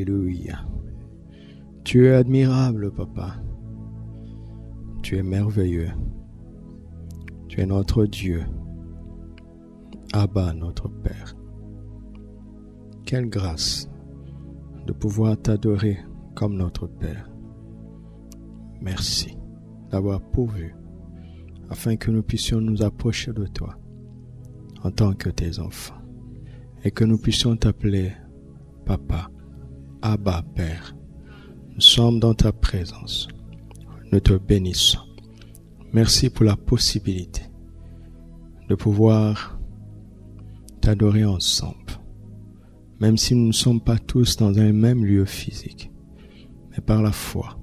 Alléluia. Tu es admirable, Papa. Tu es merveilleux. Tu es notre Dieu. Abba, notre Père. Quelle grâce de pouvoir t'adorer comme notre Père. Merci d'avoir pourvu afin que nous puissions nous approcher de toi en tant que tes enfants et que nous puissions t'appeler Papa, Abba, Père. Nous sommes dans ta présence. Nous te bénissons. Merci pour la possibilité de pouvoir t'adorer ensemble. Même si nous ne sommes pas tous dans un même lieu physique, mais par la foi,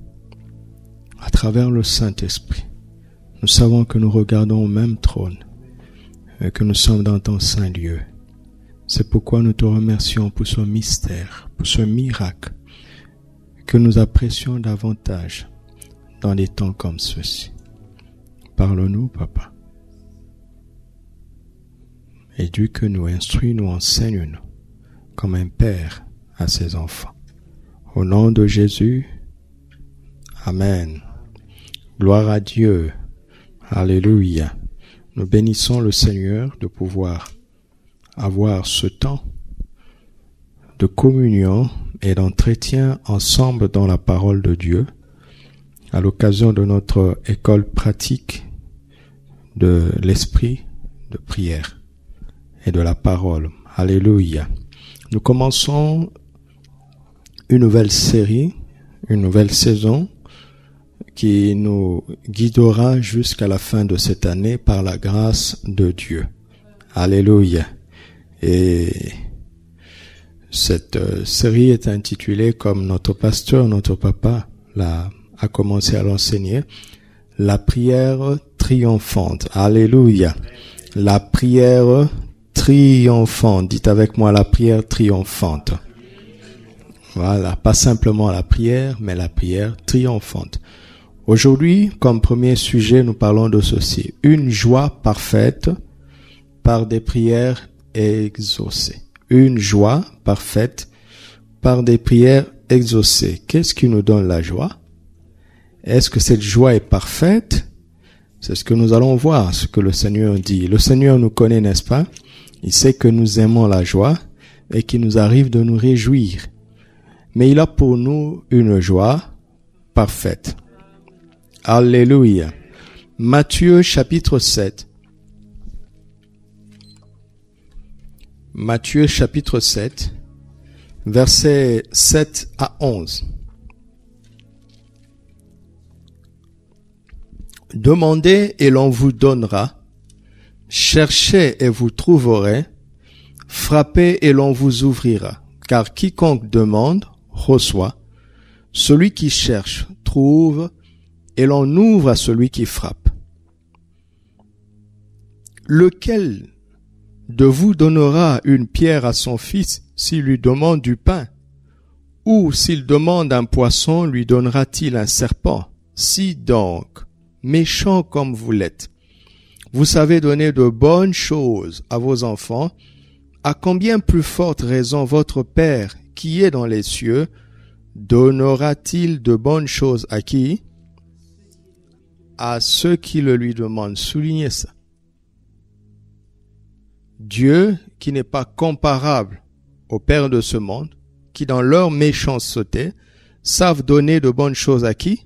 à travers le Saint-Esprit, nous savons que nous regardons au même trône et que nous sommes dans ton saint lieu. C'est pourquoi nous te remercions pour ce mystère, pour ce miracle que nous apprécions davantage dans des temps comme ceux-ci. Parle-nous, Papa. Éduque-nous, instruis-nous, enseigne-nous comme un père à ses enfants. Au nom de Jésus, Amen. Gloire à Dieu. Alléluia. Nous bénissons le Seigneur de pouvoir avoir ce temps de communion et d'entretien ensemble dans la parole de Dieu à l'occasion de notre école pratique de l'esprit de prière et de la parole. Alléluia. Nous commençons une nouvelle série, une nouvelle saison qui nous guidera jusqu'à la fin de cette année par la grâce de Dieu. Alléluia. Et cette série est intitulée, comme notre pasteur, notre papa a commencé à l'enseigner, la prière triomphante. Alléluia. La prière triomphante. Dites avec moi la prière triomphante. Voilà, pas simplement la prière, mais la prière triomphante. Aujourd'hui, comme premier sujet, nous parlons de ceci. Une joie parfaite par des prières exaucées. Une joie parfaite par des prières exaucées. Qu'est-ce qui nous donne la joie? Est-ce que cette joie est parfaite? C'est ce que nous allons voir, ce que le Seigneur dit. Le Seigneur nous connaît, n'est-ce pas? Il sait que nous aimons la joie et qu'il nous arrive de nous réjouir. Mais il a pour nous une joie parfaite. Alléluia. Matthieu chapitre 7. Matthieu chapitre 7, versets 7 à 11. Demandez et l'on vous donnera. Cherchez et vous trouverez. Frappez et l'on vous ouvrira. Car quiconque demande, reçoit. Celui qui cherche, trouve. Et l'on ouvre à celui qui frappe. Lequel de vous donnera une pierre à son fils s'il lui demande du pain? Ou s'il demande un poisson, lui donnera-t-il un serpent? Si donc, méchant comme vous l'êtes, vous savez donner de bonnes choses à vos enfants, à combien plus forte raison votre Père qui est dans les cieux donnera-t-il de bonnes choses à qui? À ceux qui le lui demandent. Soulignez ça. Dieu, qui n'est pas comparable aux pères de ce monde, qui dans leur méchanceté savent donner de bonnes choses à qui?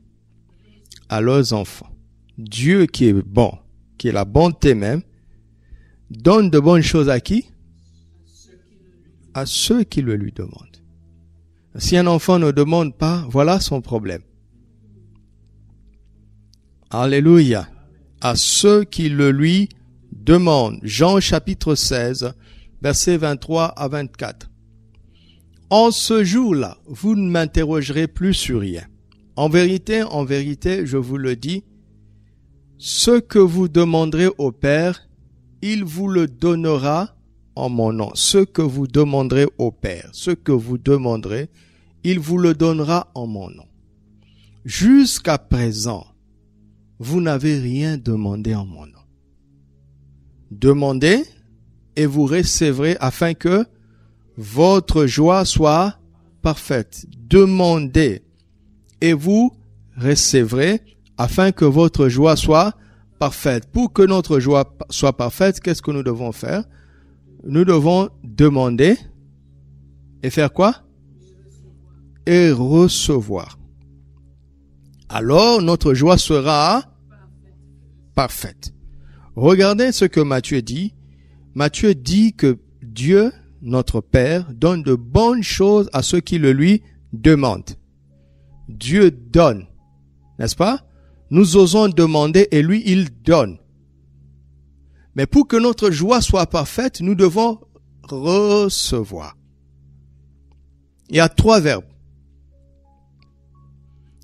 À leurs enfants. Dieu qui est bon, qui est la bonté même, donne de bonnes choses à qui? À ceux qui le lui demandent. Si un enfant ne demande pas, voilà son problème. Alléluia. À ceux qui le lui demandent. Jean chapitre 16, versets 23 à 24. En ce jour-là, vous ne m'interrogerez plus sur rien. En vérité, je vous le dis, ce que vous demanderez au Père, il vous le donnera en mon nom. Ce que vous demanderez au Père, il vous le donnera en mon nom. Jusqu'à présent, vous n'avez rien demandé en mon nom. Demandez et vous recevrez afin que votre joie soit parfaite. Demandez et vous recevrez afin que votre joie soit parfaite. Pour que notre joie soit parfaite, qu'est-ce que nous devons faire? Nous devons demander et faire quoi? Et recevoir. Alors notre joie sera parfaite. Regardez ce que Matthieu dit. Matthieu dit que Dieu, notre Père, donne de bonnes choses à ceux qui le lui demandent. Dieu donne, n'est-ce pas? Nous osons demander et lui, il donne. Mais pour que notre joie soit parfaite, nous devons recevoir. Il y a 3 verbes.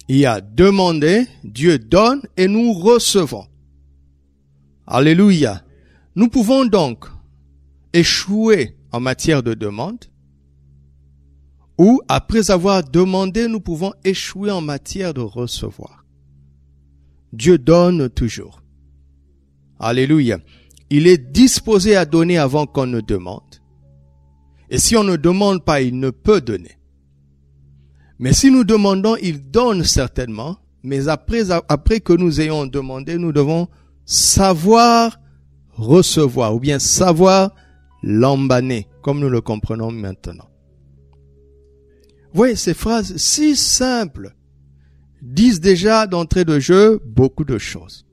Il y a demander, Dieu donne et nous recevons. Alléluia. Nous pouvons donc échouer en matière de demande ou après avoir demandé, nous pouvons échouer en matière de recevoir. Dieu donne toujours. Alléluia. Il est disposé à donner avant qu'on ne demande. Et si on ne demande pas, il ne peut donner. Mais si nous demandons, il donne certainement. Mais après que nous ayons demandé, nous devons savoir recevoir ou bien savoir l'embaner, comme nous le comprenons maintenant. Vous voyez, ces phrases si simples disent déjà d'entrée de jeu beaucoup de choses.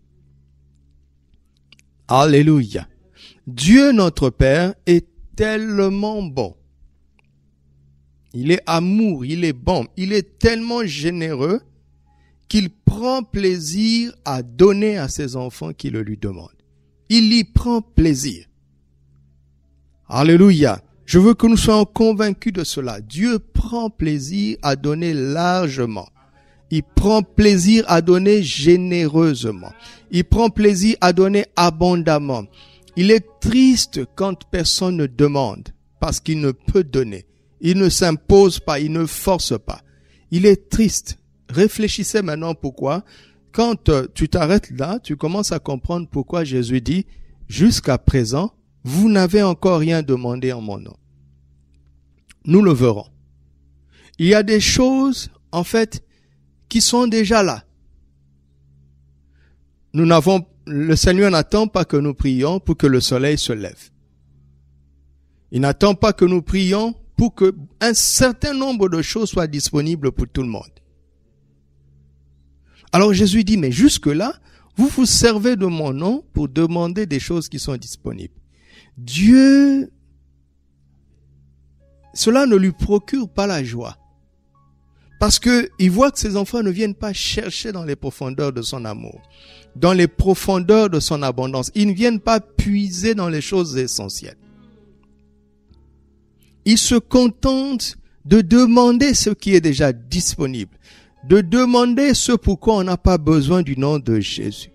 Alléluia. Dieu notre Père est tellement bon. Il est amour, il est bon, il est tellement généreux qu'il prend plaisir à donner à ses enfants qui le lui demandent. Il y prend plaisir. Alléluia. Je veux que nous soyons convaincus de cela. Dieu prend plaisir à donner largement. Il prend plaisir à donner généreusement. Il prend plaisir à donner abondamment. Il est triste quand personne ne demande parce qu'il ne peut donner. Il ne s'impose pas, il ne force pas. Il est triste. Réfléchissez maintenant pourquoi. Quand tu t'arrêtes là, tu commences à comprendre pourquoi Jésus dit « Jusqu'à présent, vous n'avez encore rien demandé en mon nom. » Nous le verrons. Il y a des choses, en fait, qui sont déjà là. Le Seigneur n'attend pas que nous prions pour que le soleil se lève. Il n'attend pas que nous prions pour que un certain nombre de choses soient disponibles pour tout le monde. Alors Jésus dit, mais jusque-là, vous vous servez de mon nom pour demander des choses qui sont disponibles. Dieu, cela ne lui procure pas la joie. Parce que il voit que ses enfants ne viennent pas chercher dans les profondeurs de son amour, dans les profondeurs de son abondance. Ils ne viennent pas puiser dans les choses essentielles. Ils se contentent de demander ce qui est déjà disponible, de demander ce pourquoi on n'a pas besoin du nom de Jésus.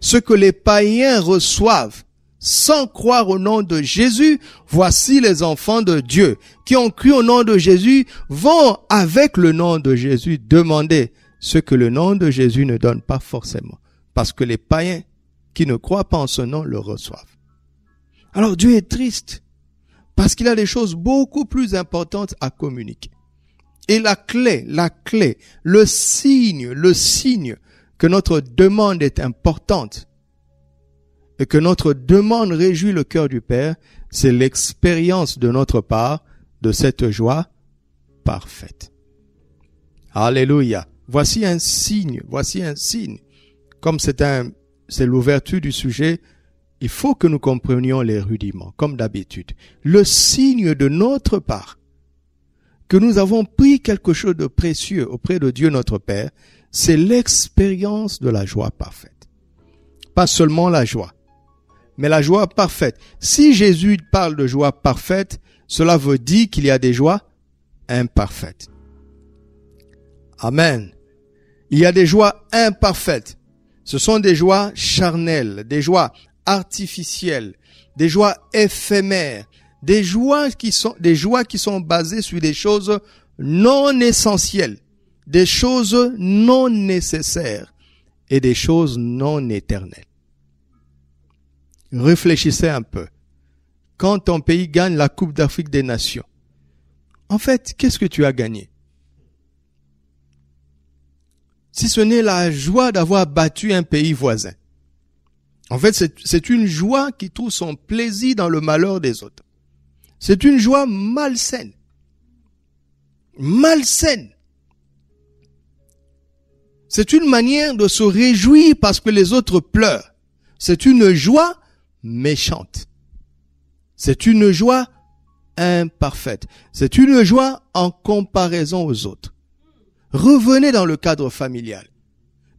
Ce que les païens reçoivent sans croire au nom de Jésus, voici les enfants de Dieu qui ont cru au nom de Jésus, vont avec le nom de Jésus demander ce que le nom de Jésus ne donne pas forcément, parce que les païens qui ne croient pas en ce nom le reçoivent. Alors Dieu est triste, parce qu'il a des choses beaucoup plus importantes à communiquer. Et la clé, le signe que notre demande est importante et que notre demande réjouit le cœur du Père, c'est l'expérience de notre part de cette joie parfaite. Alléluia. Voici un signe. Comme c'est l'ouverture du sujet, il faut que nous comprenions les rudiments, comme d'habitude. Le signe de notre part, que nous avons pris quelque chose de précieux auprès de Dieu notre Père, c'est l'expérience de la joie parfaite. Pas seulement la joie, mais la joie parfaite. Si Jésus parle de joie parfaite, cela veut dire qu'il y a des joies imparfaites. Amen. Il y a des joies imparfaites. Ce sont des joies charnelles, des joies artificielles, des joies éphémères, des joies qui sont basées sur des choses non essentielles, des choses non nécessaires et des choses non éternelles. Réfléchissez un peu. Quand ton pays gagne la Coupe d'Afrique des Nations, En fait, qu'est-ce que tu as gagné? Si ce n'est la joie d'avoir battu un pays voisin. En fait, c'est une joie qui trouve son plaisir dans le malheur des autres. C'est une joie malsaine. Malsaine. C'est une manière de se réjouir parce que les autres pleurent. C'est une joie méchante. C'est une joie imparfaite. C'est une joie en comparaison aux autres. Revenez dans le cadre familial.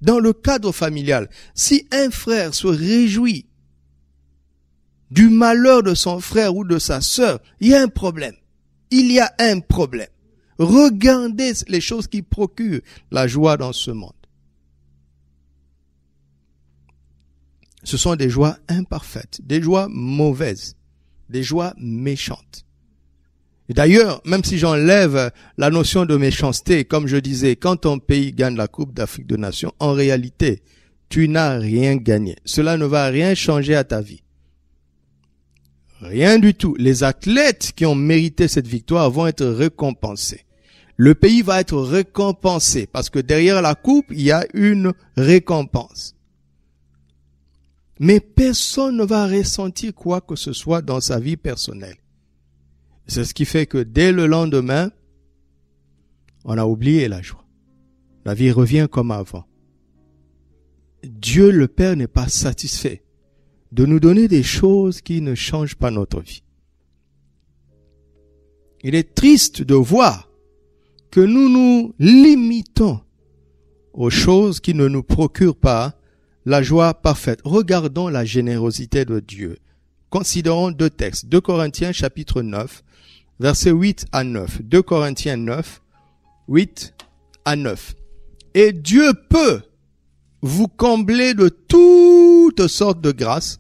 Dans le cadre familial, si un frère se réjouit du malheur de son frère ou de sa sœur, il y a un problème. Il y a un problème. Regardez les choses qui procurent la joie dans ce monde. Ce sont des joies imparfaites, des joies mauvaises, des joies méchantes. Et d'ailleurs, même si j'enlève la notion de méchanceté, comme je disais, quand ton pays gagne la Coupe d'Afrique des Nations, en réalité, tu n'as rien gagné. Cela ne va rien changer à ta vie. Rien du tout. Les athlètes qui ont mérité cette victoire vont être récompensés. Le pays va être récompensé parce que derrière la coupe, il y a une récompense. Mais personne ne va ressentir quoi que ce soit dans sa vie personnelle. C'est ce qui fait que dès le lendemain, on a oublié la joie. La vie revient comme avant. Dieu le Père n'est pas satisfait de nous donner des choses qui ne changent pas notre vie. Il est triste de voir que nous nous limitons aux choses qui ne nous procurent pas la joie parfaite. Regardons la générosité de Dieu. Considérons deux textes. 2 Corinthiens chapitre 9, versets 8 à 9. 2 Corinthiens 9, 8 à 9. Et Dieu peut vous combler de toutes sortes de grâces,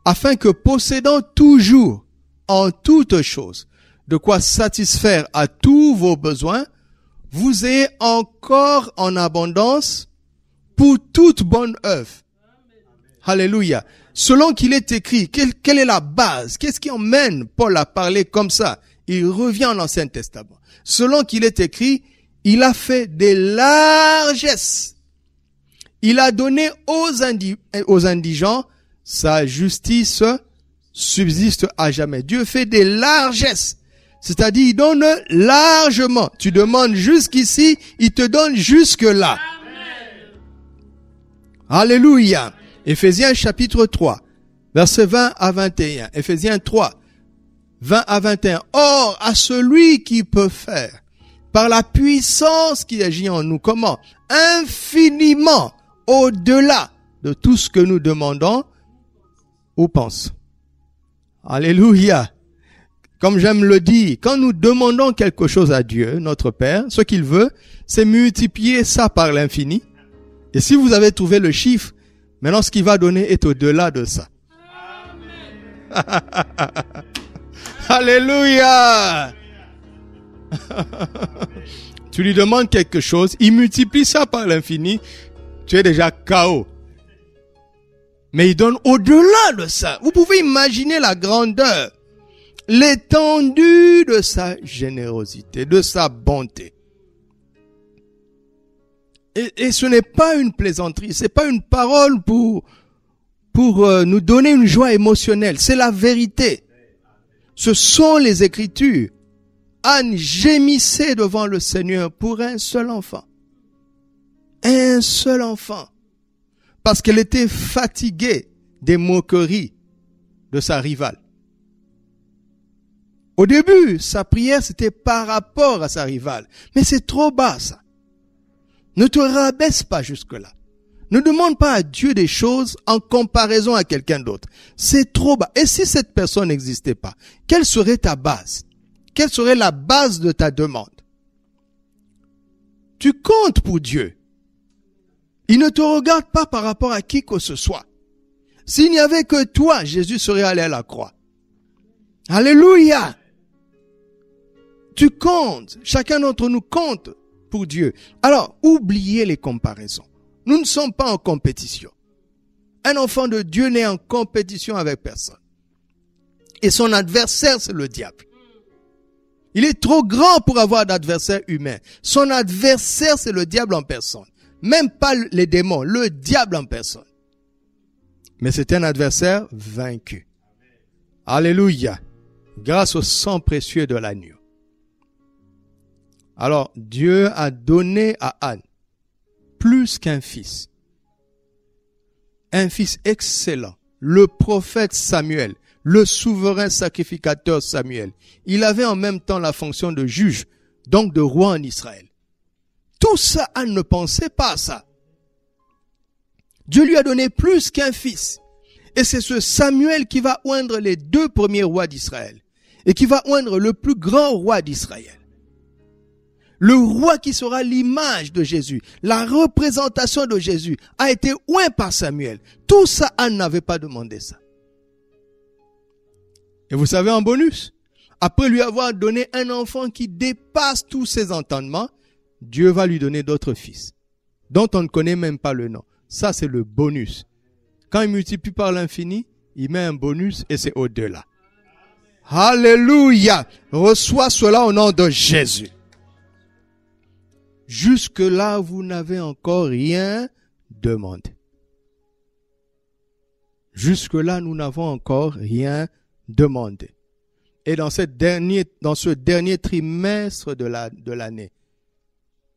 afin que possédant toujours, en toutes choses, de quoi satisfaire à tous vos besoins, vous ayez encore en abondance pour toute bonne œuvre. Alléluia. Selon qu'il est écrit, quelle est la base? Qu'est-ce qui emmène Paul à parler comme ça? Il revient en Ancien Testament. Selon qu'il est écrit, il a fait des largesses. Il a donné aux indigents, sa justice subsiste à jamais. Dieu fait des largesses. C'est-à-dire, il donne largement. Tu demandes jusqu'ici, il te donne jusque-là. Amen. Alléluia. Éphésiens chapitre 3, versets 20 à 21. Éphésiens 3, 20 à 21. Or, à celui qui peut faire, par la puissance qui agit en nous, comment? Infiniment au-delà de tout ce que nous demandons ou pensons. Alléluia. Comme j'aime le dire, quand nous demandons quelque chose à Dieu, notre Père, ce qu'il veut, c'est multiplier ça par l'infini. Et si vous avez trouvé le chiffre, maintenant ce qu'il va donner est au-delà de ça. Alléluia. Tu lui demandes quelque chose, il multiplie ça par l'infini, tu es déjà KO. Mais il donne au-delà de ça. Vous pouvez imaginer la grandeur, l'étendue de sa générosité, de sa bonté. Et ce n'est pas une plaisanterie, c'est pas une parole pour nous donner une joie émotionnelle, c'est la vérité. Ce sont les Écritures. Anne gémissait devant le Seigneur pour un seul enfant. Un seul enfant. Parce qu'elle était fatiguée des moqueries de sa rivale. Au début, sa prière, c'était par rapport à sa rivale. Mais c'est trop bas, ça. Ne te rabaisse pas jusque-là. Ne demande pas à Dieu des choses en comparaison à quelqu'un d'autre. C'est trop bas. Et si cette personne n'existait pas, quelle serait ta base? Quelle serait la base de ta demande? Tu comptes pour Dieu. Il ne te regarde pas par rapport à qui que ce soit. S'il n'y avait que toi, Jésus serait allé à la croix. Alléluia! Tu comptes. Chacun d'entre nous compte pour Dieu. Alors, oubliez les comparaisons. Nous ne sommes pas en compétition. Un enfant de Dieu n'est en compétition avec personne. Et son adversaire, c'est le diable. Il est trop grand pour avoir d'adversaire humain. Son adversaire, c'est le diable en personne. Même pas les démons, le diable en personne. Mais c'est un adversaire vaincu. Alléluia. Grâce au sang précieux de l'agneau. Alors, Dieu a donné à Anne plus qu'un fils. Un fils excellent. Le prophète Samuel. Le souverain sacrificateur Samuel. Il avait en même temps la fonction de juge, donc de roi en Israël. Tout ça, Anne ne pensait pas à ça. Dieu lui a donné plus qu'un fils. Et c'est ce Samuel qui va oindre les 2 premiers rois d'Israël. Et qui va oindre le plus grand roi d'Israël. Le roi qui sera l'image de Jésus, la représentation de Jésus, a été oint par Samuel. Tout ça, Anne n'avait pas demandé ça. Et vous savez, en bonus, après lui avoir donné un enfant qui dépasse tous ses entendements, Dieu va lui donner d'autres fils, dont on ne connaît même pas le nom. Ça, c'est le bonus. Quand il multiplie par l'infini, il met un bonus et c'est au-delà. Alléluia! Reçois cela au nom de Jésus. Jusque-là, vous n'avez encore rien demandé. Jusque-là, nous n'avons encore rien demandé. Et dans ce dernier trimestre de l'année,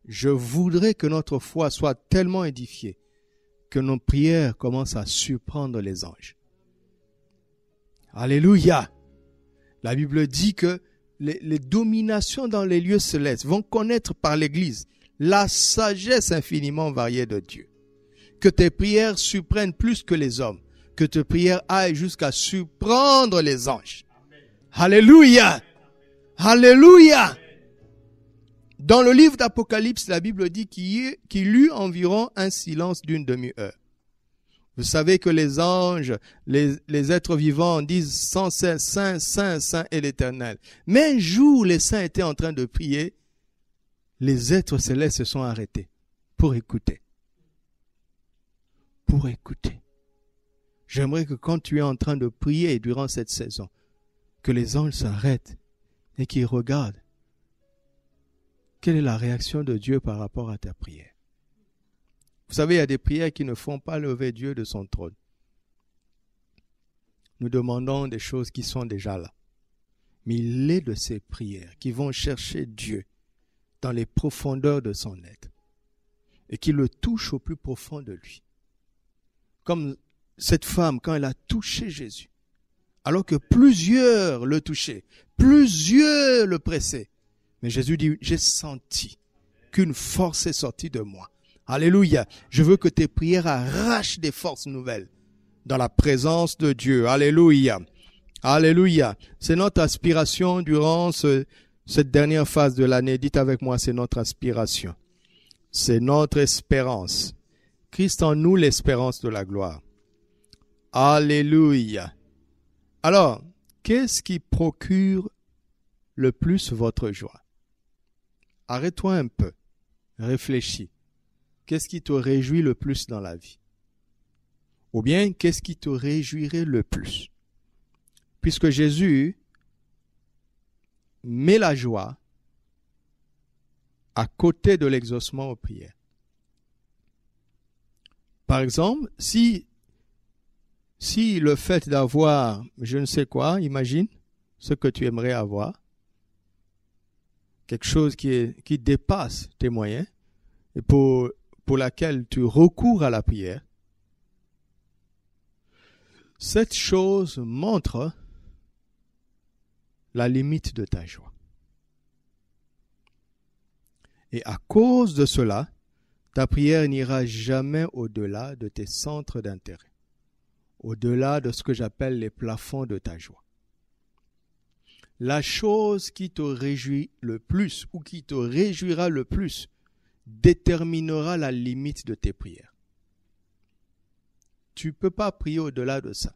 je voudrais que notre foi soit tellement édifiée que nos prières commencent à surprendre les anges. Alléluia! La Bible dit que les dominations dans les lieux célestes vont connaître par l'Église la sagesse infiniment variée de Dieu. Que tes prières surprennent plus que les hommes. Que tes prières aillent jusqu'à surprendre les anges. Alléluia! Alléluia! Dans le livre d'Apocalypse, la Bible dit qu'il eut environ un silence d'une demi-heure. Vous savez que les anges, les êtres vivants disent sans cesse, Saint, Saint, Saint est l'Éternel. Mais un jour, les saints étaient en train de prier, les êtres célestes se sont arrêtés pour écouter. Pour écouter. J'aimerais que quand tu es en train de prier durant cette saison, que les anges s'arrêtent et qu'ils regardent. Quelle est la réaction de Dieu par rapport à ta prière? Vous savez, il y a des prières qui ne font pas lever Dieu de son trône. Nous demandons des choses qui sont déjà là. Mais il est de ces prières qui vont chercher Dieu dans les profondeurs de son être et qui le touchent au plus profond de lui. Comme cette femme, quand elle a touché Jésus, alors que plusieurs le touchaient, plusieurs le pressaient, mais Jésus dit, j'ai senti qu'une force est sortie de moi. Alléluia. Je veux que tes prières arrachent des forces nouvelles dans la présence de Dieu. Alléluia. Alléluia. C'est notre aspiration durant cette dernière phase de l'année. Dites avec moi, c'est notre aspiration. C'est notre espérance. Christ en nous, l'espérance de la gloire. Alléluia. Alors, qu'est-ce qui procure le plus votre joie? Arrête-toi un peu. Réfléchis. Qu'est-ce qui te réjouit le plus dans la vie? Ou bien, qu'est-ce qui te réjouirait le plus? Puisque Jésus met la joie à côté de l'exaucement aux prières. Par exemple, si le fait d'avoir, je ne sais quoi, imagine ce que tu aimerais avoir, quelque chose qui dépasse tes moyens, et pour laquelle tu recours à la prière, cette chose montre la limite de ta joie. Et à cause de cela, ta prière n'ira jamais au-delà de tes centres d'intérêt, au-delà de ce que j'appelle les plafonds de ta joie. La chose qui te réjouit le plus ou qui te réjouira le plus déterminera la limite de tes prières. Tu ne peux pas prier au-delà de ça,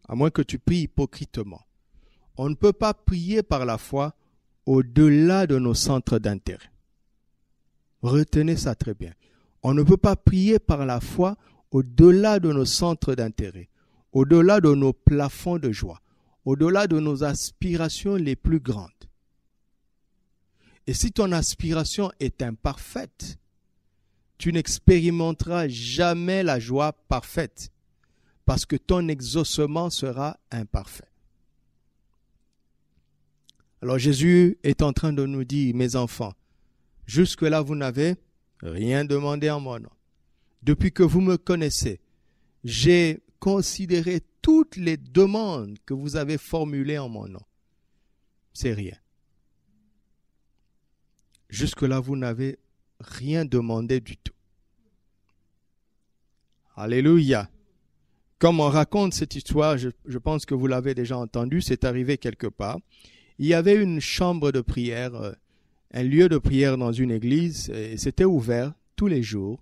à moins que tu pries hypocritement. On ne peut pas prier par la foi au-delà de nos centres d'intérêt. Retenez ça très bien. On ne peut pas prier par la foi au-delà de nos centres d'intérêt, au-delà de nos plafonds de joie, au-delà de nos aspirations les plus grandes. Et si ton aspiration est imparfaite, tu n'expérimenteras jamais la joie parfaite parce que ton exaucement sera imparfait. Alors Jésus est en train de nous dire, mes enfants, jusque-là vous n'avez rien demandé en mon nom. Depuis que vous me connaissez, j'ai considéré toutes les demandes que vous avez formulées en mon nom. C'est rien. Jusque-là, vous n'avez rien demandé du tout. Alléluia. Comme on raconte cette histoire, je pense que vous l'avez déjà entendu, c'est arrivé quelque part. Il y avait une chambre de prière, un lieu de prière dans une église, et c'était ouvert tous les jours.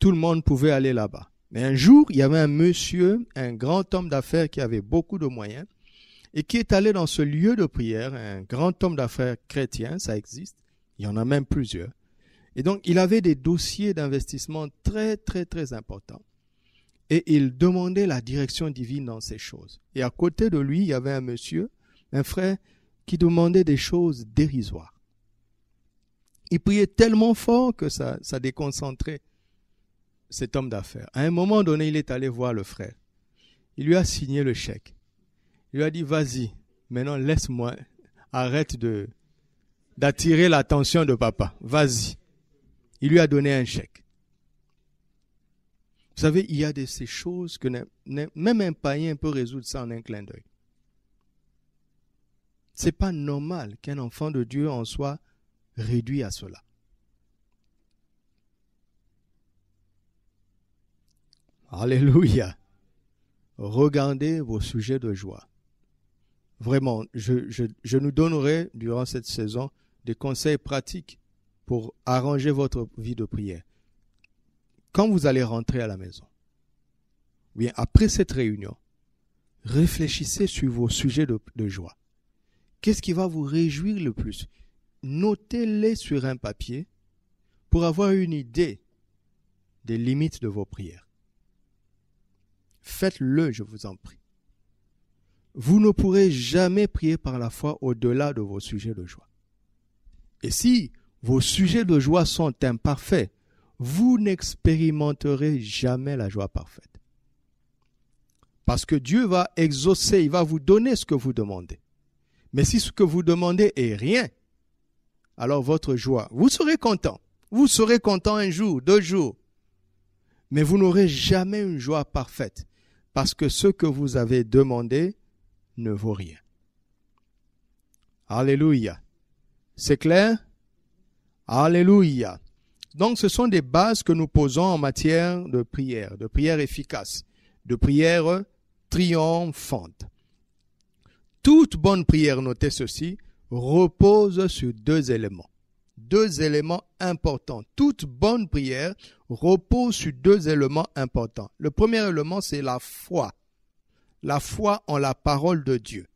Tout le monde pouvait aller là-bas. Mais un jour, il y avait un monsieur, un grand homme d'affaires qui avait beaucoup de moyens, et qui est allé dans ce lieu de prière, un grand homme d'affaires chrétien, ça existe, il y en a même plusieurs. Et donc, il avait des dossiers d'investissement très, très, très importants. Et il demandait la direction divine dans ces choses. Et à côté de lui, il y avait un monsieur, un frère, qui demandait des choses dérisoires. Il priait tellement fort que ça déconcentrait cet homme d'affaires. À un moment donné, il est allé voir le frère. Il lui a signé le chèque. Il lui a dit, vas-y, maintenant laisse-moi, arrête d'attirer l'attention de papa. Vas-y. Il lui a donné un chèque. Vous savez, il y a de ces choses que même un païen peut résoudre ça en un clin d'œil. C'est pas normal qu'un enfant de Dieu en soit réduit à cela. Alléluia. Regardez vos sujets de joie. Vraiment, je nous donnerai durant cette saison des conseils pratiques pour arranger votre vie de prière. Quand vous allez rentrer à la maison, bien après cette réunion, réfléchissez sur vos sujets de joie. Qu'est-ce qui va vous réjouir le plus? Notez-les sur un papier pour avoir une idée des limites de vos prières. Faites-le, je vous en prie. Vous ne pourrez jamais prier par la foi au-delà de vos sujets de joie. Et si vos sujets de joie sont imparfaits, vous n'expérimenterez jamais la joie parfaite. Parce que Dieu va exaucer, il va vous donner ce que vous demandez. Mais si ce que vous demandez est rien, alors votre joie, vous serez content. Vous serez content un jour, 2 jours. Mais vous n'aurez jamais une joie parfaite. Parce que ce que vous avez demandé ne vaut rien. Alléluia. C'est clair? Alléluia. Donc ce sont des bases que nous posons en matière de prière efficace, de prière triomphante. Toute bonne prière, notez ceci, repose sur 2 éléments. 2 éléments importants. Toute bonne prière repose sur 2 éléments importants. Le premier élément, c'est la foi. La foi en la parole de Dieu.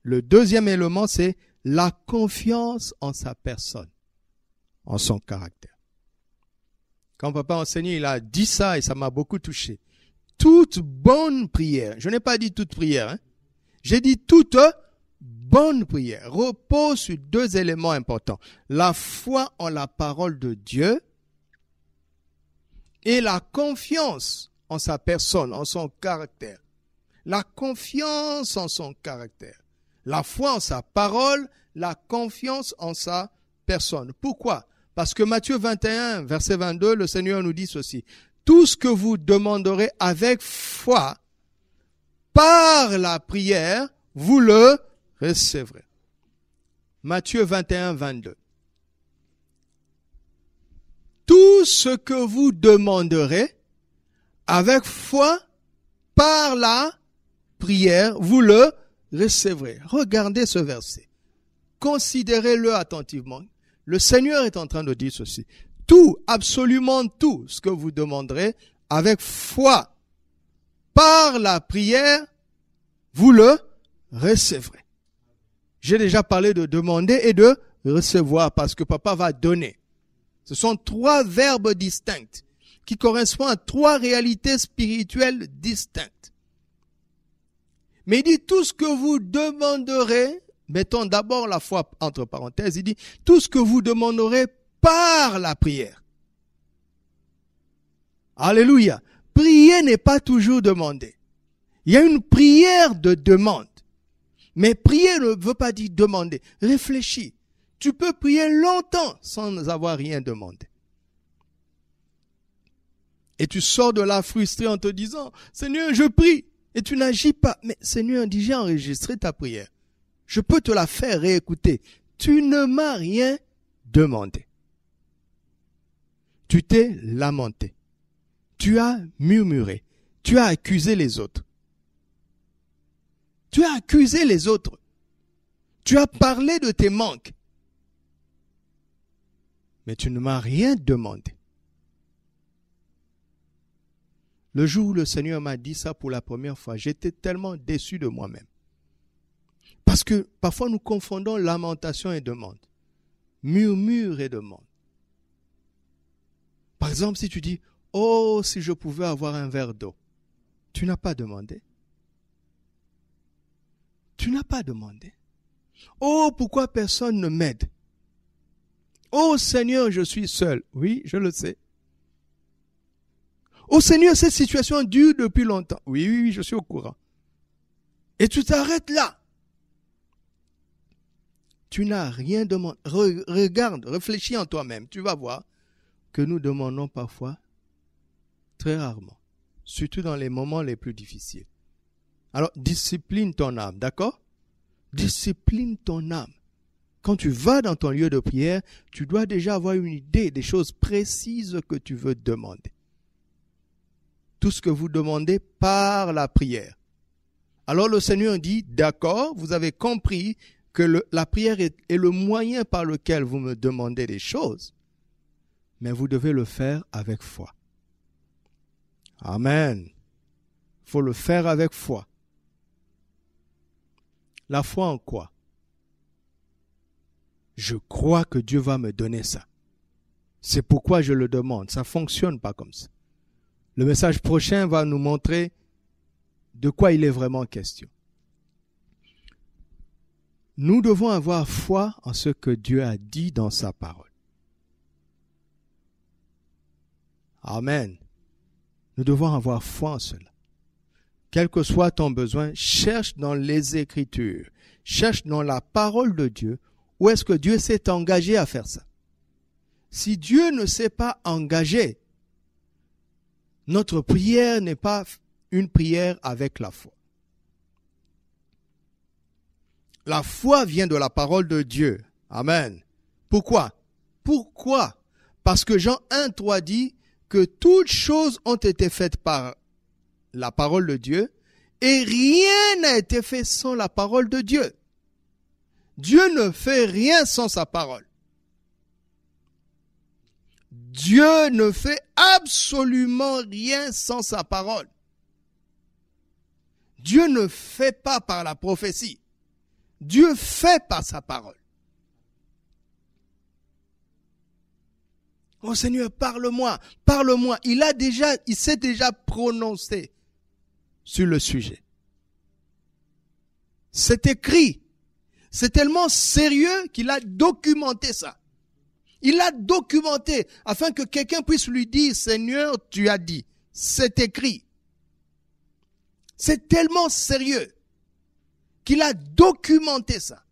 Le deuxième élément, c'est la confiance en sa personne, en son caractère. Quand papa enseignait, il a dit ça et ça m'a beaucoup touché. Toute bonne prière, je n'ai pas dit toute prière, hein. J'ai dit toute bonne prière repose sur 2 éléments importants. La foi en la parole de Dieu et la confiance en sa personne, en son caractère. La confiance en son caractère. La foi en sa parole, la confiance en sa personne. Pourquoi? Parce que Matthieu 21, verset 22, le Seigneur nous dit ceci. Tout ce que vous demanderez avec foi, par la prière, vous le recevrez. Matthieu 21, 22. Tout ce que vous demanderez avec foi, par la prière, vous le recevrez. Regardez ce verset. Considérez-le attentivement. Le Seigneur est en train de dire ceci. Tout, absolument tout ce que vous demanderez avec foi, par la prière, vous le recevrez. J'ai déjà parlé de demander et de recevoir parce que papa va donner. Ce sont 3 verbes distincts qui correspondent à 3 réalités spirituelles distinctes. Mais il dit tout ce que vous demanderez mettons d'abord la foi entre parenthèses, il dit, tout ce que vous demanderez par la prière. Alléluia. Prier n'est pas toujours demander. Il y a une prière de demande. Mais prier ne veut pas dire demander. Réfléchis. Tu peux prier longtemps sans avoir rien demandé. Et tu sors de là frustré en te disant, Seigneur, je prie. Et tu n'agis pas. Mais Seigneur dit, j'ai enregistré ta prière. Je peux te la faire réécouter. Tu ne m'as rien demandé. Tu t'es lamenté. Tu as murmuré. Tu as accusé les autres. Tu as accusé les autres. Tu as parlé de tes manques. Mais tu ne m'as rien demandé. Le jour où le Seigneur m'a dit ça pour la première fois, j'étais tellement déçu de moi-même. Parce que parfois nous confondons lamentation et demande. Murmure et demande. Par exemple, si tu dis, oh, si je pouvais avoir un verre d'eau. Tu n'as pas demandé. Tu n'as pas demandé. Oh, pourquoi personne ne m'aide? Oh Seigneur, je suis seul. Oui, je le sais. Oh Seigneur, cette situation dure depuis longtemps. Oui, je suis au courant. Et tu t'arrêtes là. Tu n'as rien demandé. Regarde, réfléchis en toi-même. Tu vas voir que nous demandons parfois très rarement. Surtout dans les moments les plus difficiles. Alors, discipline ton âme, d'accord? Discipline ton âme. Quand tu vas dans ton lieu de prière, tu dois déjà avoir une idée des choses précises que tu veux demander. Tout ce que vous demandez par la prière. Alors le Seigneur dit, d'accord, vous avez compris que la prière est le moyen par lequel vous me demandez des choses, mais vous devez le faire avec foi. Amen. Il faut le faire avec foi. La foi en quoi? Je crois que Dieu va me donner ça. C'est pourquoi je le demande. Ça ne fonctionne pas comme ça. Le message prochain va nous montrer de quoi il est vraiment question. Nous devons avoir foi en ce que Dieu a dit dans sa parole. Amen. Nous devons avoir foi en cela. Quel que soit ton besoin, cherche dans les Écritures, cherche dans la parole de Dieu, où est-ce que Dieu s'est engagé à faire ça. Si Dieu ne s'est pas engagé, notre prière n'est pas une prière avec la foi. La foi vient de la parole de Dieu. Amen. Pourquoi? Parce que Jean 1:3 dit que toutes choses ont été faites par la parole de Dieu et rien n'a été fait sans la parole de Dieu. Dieu ne fait rien sans sa parole. Dieu ne fait absolument rien sans sa parole. Dieu ne fait pas par la prophétie. Dieu fait par sa parole. Oh Seigneur, parle-moi, parle-moi. Il s'est déjà prononcé sur le sujet. C'est écrit. C'est tellement sérieux qu'il a documenté ça. Il l'a documenté afin que quelqu'un puisse lui dire, Seigneur, tu as dit. C'est écrit. C'est tellement sérieux qu'il a documenté ça.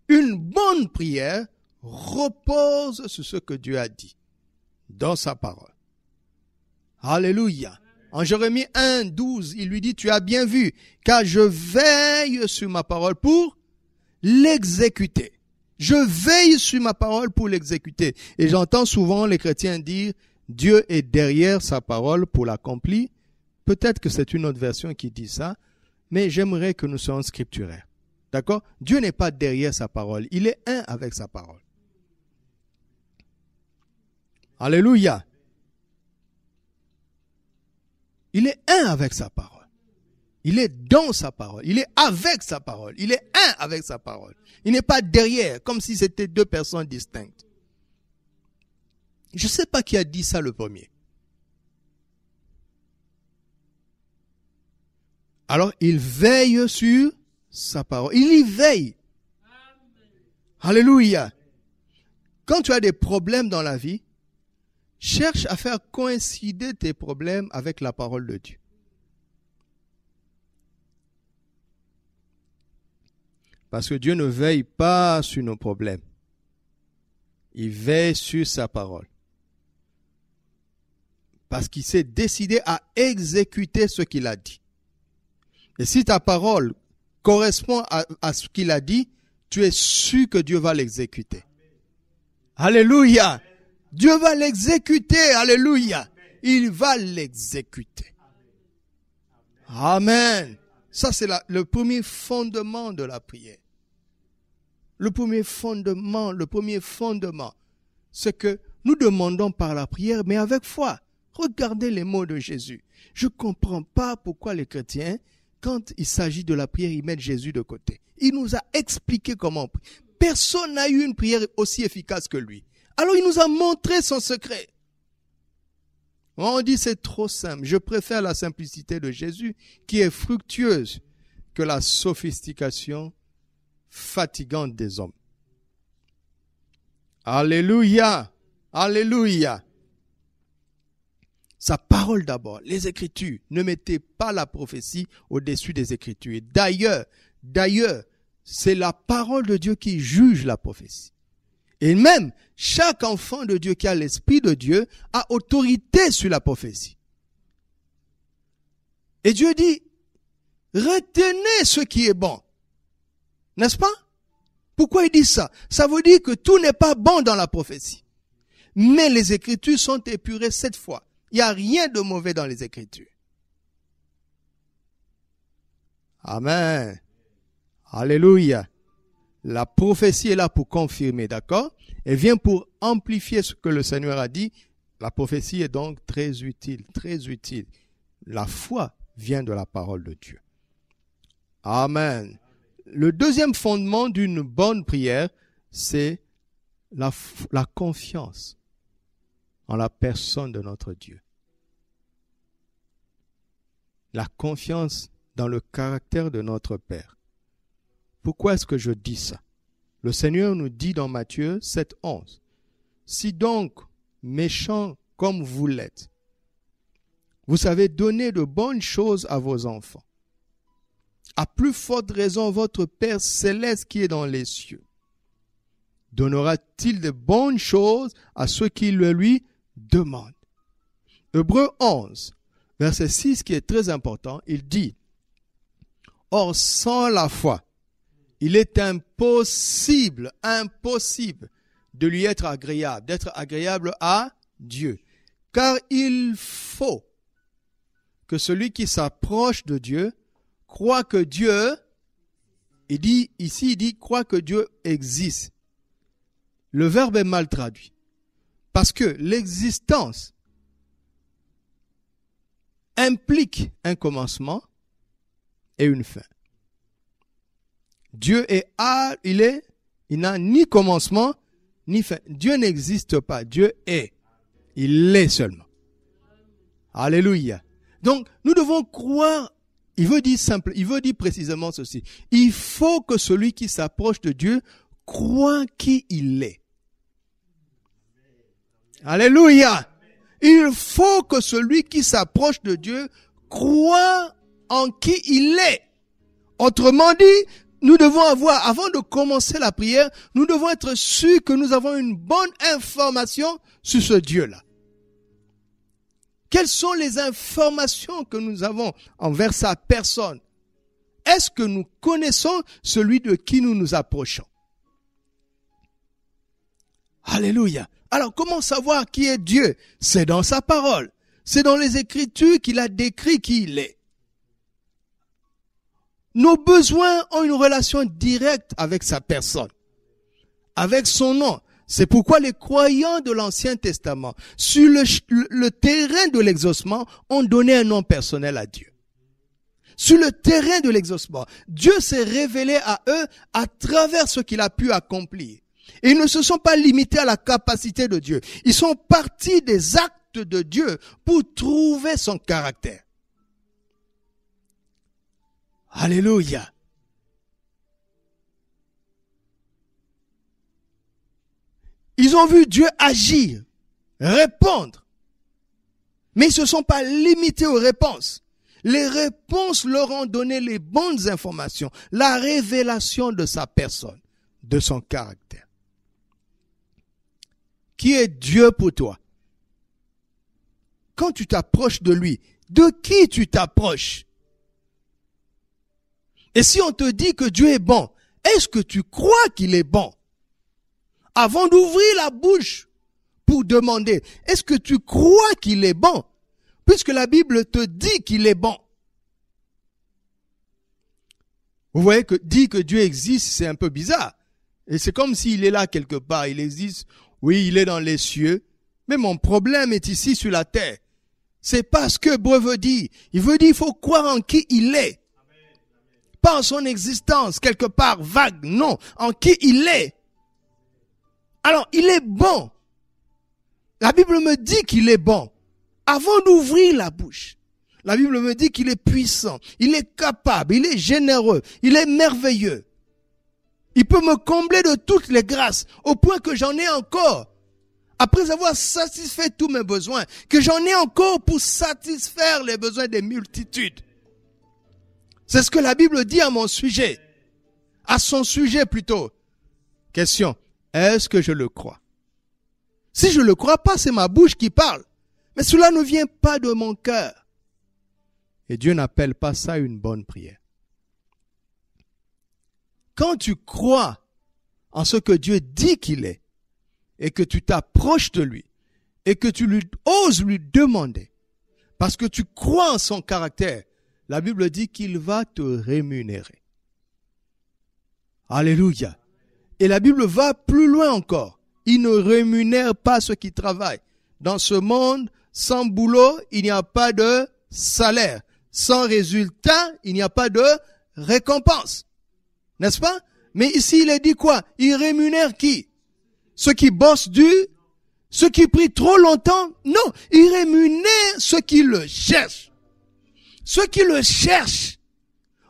Une bonne prière repose sur ce que Dieu a dit dans sa parole. Alléluia. En Jérémie 1:12, il lui dit, tu as bien vu, car je veille sur ma parole pour l'exécuter. Je veille sur ma parole pour l'exécuter. Et j'entends souvent les chrétiens dire, Dieu est derrière sa parole pour l'accomplir. Peut-être que c'est une autre version qui dit ça, mais j'aimerais que nous soyons scripturaires. D'accord? Dieu n'est pas derrière sa parole. Il est un avec sa parole. Alléluia. Il est un avec sa parole. Il est dans sa parole. Il est avec sa parole. Il est un avec sa parole. Il n'est pas derrière, comme si c'était deux personnes distinctes. Je ne sais pas qui a dit ça le premier. Alors, il veille sur sa parole. Il y veille. Alléluia. Quand tu as des problèmes dans la vie, cherche à faire coïncider tes problèmes avec la parole de Dieu. Parce que Dieu ne veille pas sur nos problèmes. Il veille sur sa parole. Parce qu'il s'est décidé à exécuter ce qu'il a dit. Et si ta parole correspond à ce qu'il a dit, tu es sûr que Dieu va l'exécuter. Alléluia. Dieu va l'exécuter. Alléluia. Il va l'exécuter. Amen. Ça, c'est le premier fondement de la prière. Le premier fondement, c'est que nous demandons par la prière, mais avec foi. Regardez les mots de Jésus. Je ne comprends pas pourquoi les chrétiens, quand il s'agit de la prière, ils mettent Jésus de côté. Il nous a expliqué comment on prie. Personne n'a eu une prière aussi efficace que lui. Alors il nous a montré son secret. On dit c'est trop simple. Je préfère la simplicité de Jésus qui est fructueuse que la sophistication fatigante des hommes. Alléluia. Alléluia. Sa parole d'abord, les Écritures. Ne mettez pas la prophétie au-dessus des Écritures. Et d'ailleurs, c'est la parole de Dieu qui juge la prophétie. Et même, chaque enfant de Dieu qui a l'Esprit de Dieu a autorité sur la prophétie. Et Dieu dit, retenez ce qui est bon. N'est-ce pas? Pourquoi il dit ça? Ça veut dire que tout n'est pas bon dans la prophétie. Mais les Écritures sont épurées 7 fois. Il n'y a rien de mauvais dans les Écritures. Amen. Alléluia. La prophétie est là pour confirmer, d'accord? Elle vient pour amplifier ce que le Seigneur a dit. La prophétie est donc très utile, très utile. La foi vient de la parole de Dieu. Amen. Le deuxième fondement d'une bonne prière, c'est la confiance en la personne de notre Dieu. La confiance dans le caractère de notre Père. Pourquoi est-ce que je dis ça? Le Seigneur nous dit dans Matthieu 7:11, « Si donc, méchants comme vous l'êtes, vous savez donner de bonnes choses à vos enfants, à plus forte raison votre Père céleste qui est dans les cieux donnera-t-il de bonnes choses à ceux qui le lui demandent. » Hébreux 11, verset 6, qui est très important, il dit, « Or, sans la foi, il est impossible de lui être agréable, d'être agréable à Dieu. Car il faut que celui qui s'approche de Dieu croit que Dieu, il dit croit que Dieu existe. » Le verbe est mal traduit. Parce que l'existence implique un commencement et une fin. Dieu il n'a ni commencement ni fin. Dieu n'existe pas. Dieu est. Il est seulement. Alléluia. Donc, nous devons croire. Il veut dire précisément ceci. Il faut que celui qui s'approche de Dieu croit qui il est. Alléluia. Il faut que celui qui s'approche de Dieu croit en qui il est. Autrement dit, nous devons avant de commencer la prière, nous devons être sûrs que nous avons une bonne information sur ce Dieu-là. Quelles sont les informations que nous avons envers sa personne? Est-ce que nous connaissons celui de qui nous nous approchons? Alléluia. Alors, comment savoir qui est Dieu? C'est dans sa parole. C'est dans les Écritures qu'il a décrit qui il est. Nos besoins ont une relation directe avec sa personne, avec son nom. C'est pourquoi les croyants de l'Ancien Testament, sur le terrain de l'exaucement, ont donné un nom personnel à Dieu. Sur le terrain de l'exaucement, Dieu s'est révélé à eux à travers ce qu'il a pu accomplir. Et ils ne se sont pas limités à la capacité de Dieu. Ils sont partis des actes de Dieu pour trouver son caractère. Alléluia. Ils ont vu Dieu agir, répondre. Mais ils ne se sont pas limités aux réponses. Les réponses leur ont donné les bonnes informations, la révélation de sa personne, de son caractère. Qui est Dieu pour toi? Quand tu t'approches de lui, de qui tu t'approches? Et si on te dit que Dieu est bon, est-ce que tu crois qu'il est bon? Avant d'ouvrir la bouche pour demander, est-ce que tu crois qu'il est bon? Puisque la Bible te dit qu'il est bon. Vous voyez que dire que Dieu existe, c'est un peu bizarre. Et c'est comme s'il est là quelque part, il existe. Oui, il est dans les cieux. Mais mon problème est ici sur la terre. C'est pas ce que Hébreu veut dire. Il veut dire, il faut croire en qui il est. Pas en son existence, quelque part vague, non. En qui il est. Alors, il est bon. La Bible me dit qu'il est bon. Avant d'ouvrir la bouche, la Bible me dit qu'il est puissant, il est capable, il est généreux, il est merveilleux. Il peut me combler de toutes les grâces, au point que j'en ai encore, après avoir satisfait tous mes besoins, que j'en ai encore pour satisfaire les besoins des multitudes. C'est ce que la Bible dit à mon sujet, à son sujet plutôt. Question, est-ce que je le crois? Si je ne le crois pas, c'est ma bouche qui parle. Mais cela ne vient pas de mon cœur. Et Dieu n'appelle pas ça une bonne prière. Quand tu crois en ce que Dieu dit qu'il est, et que tu t'approches de lui, et que tu oses lui demander, parce que tu crois en son caractère, la Bible dit qu'il va te rémunérer. Alléluia. Et la Bible va plus loin encore. Il ne rémunère pas ceux qui travaillent. Dans ce monde, sans boulot, il n'y a pas de salaire. Sans résultat, il n'y a pas de récompense. N'est-ce pas? Mais ici, il est dit quoi? Il rémunère qui? Ceux qui bossent dur? Ceux qui prient trop longtemps? Non, il rémunère ceux qui le cherchent. Ceux qui le cherchent.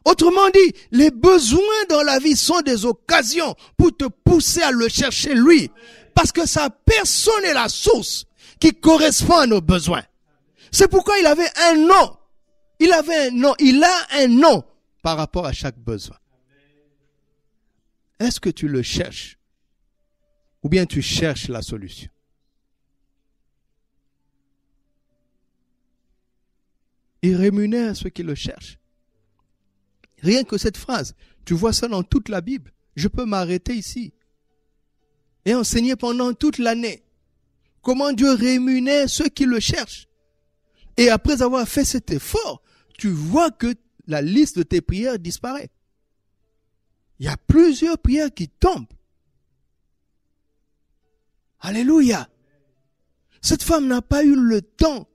Autrement dit, les besoins dans la vie sont des occasions pour te pousser à le chercher lui. Parce que sa personne est la source qui correspond à nos besoins. C'est pourquoi il avait un nom. Il avait un nom. Il a un nom par rapport à chaque besoin. Est-ce que tu le cherches? Ou bien tu cherches la solution? Il rémunère ceux qui le cherchent. Rien que cette phrase, tu vois ça dans toute la Bible. Je peux m'arrêter ici et enseigner pendant toute l'année comment Dieu rémunère ceux qui le cherchent. Et après avoir fait cet effort, tu vois que la liste de tes prières disparaît. Il y a plusieurs prières qui tombent. Alléluia. Cette femme n'a pas eu le temps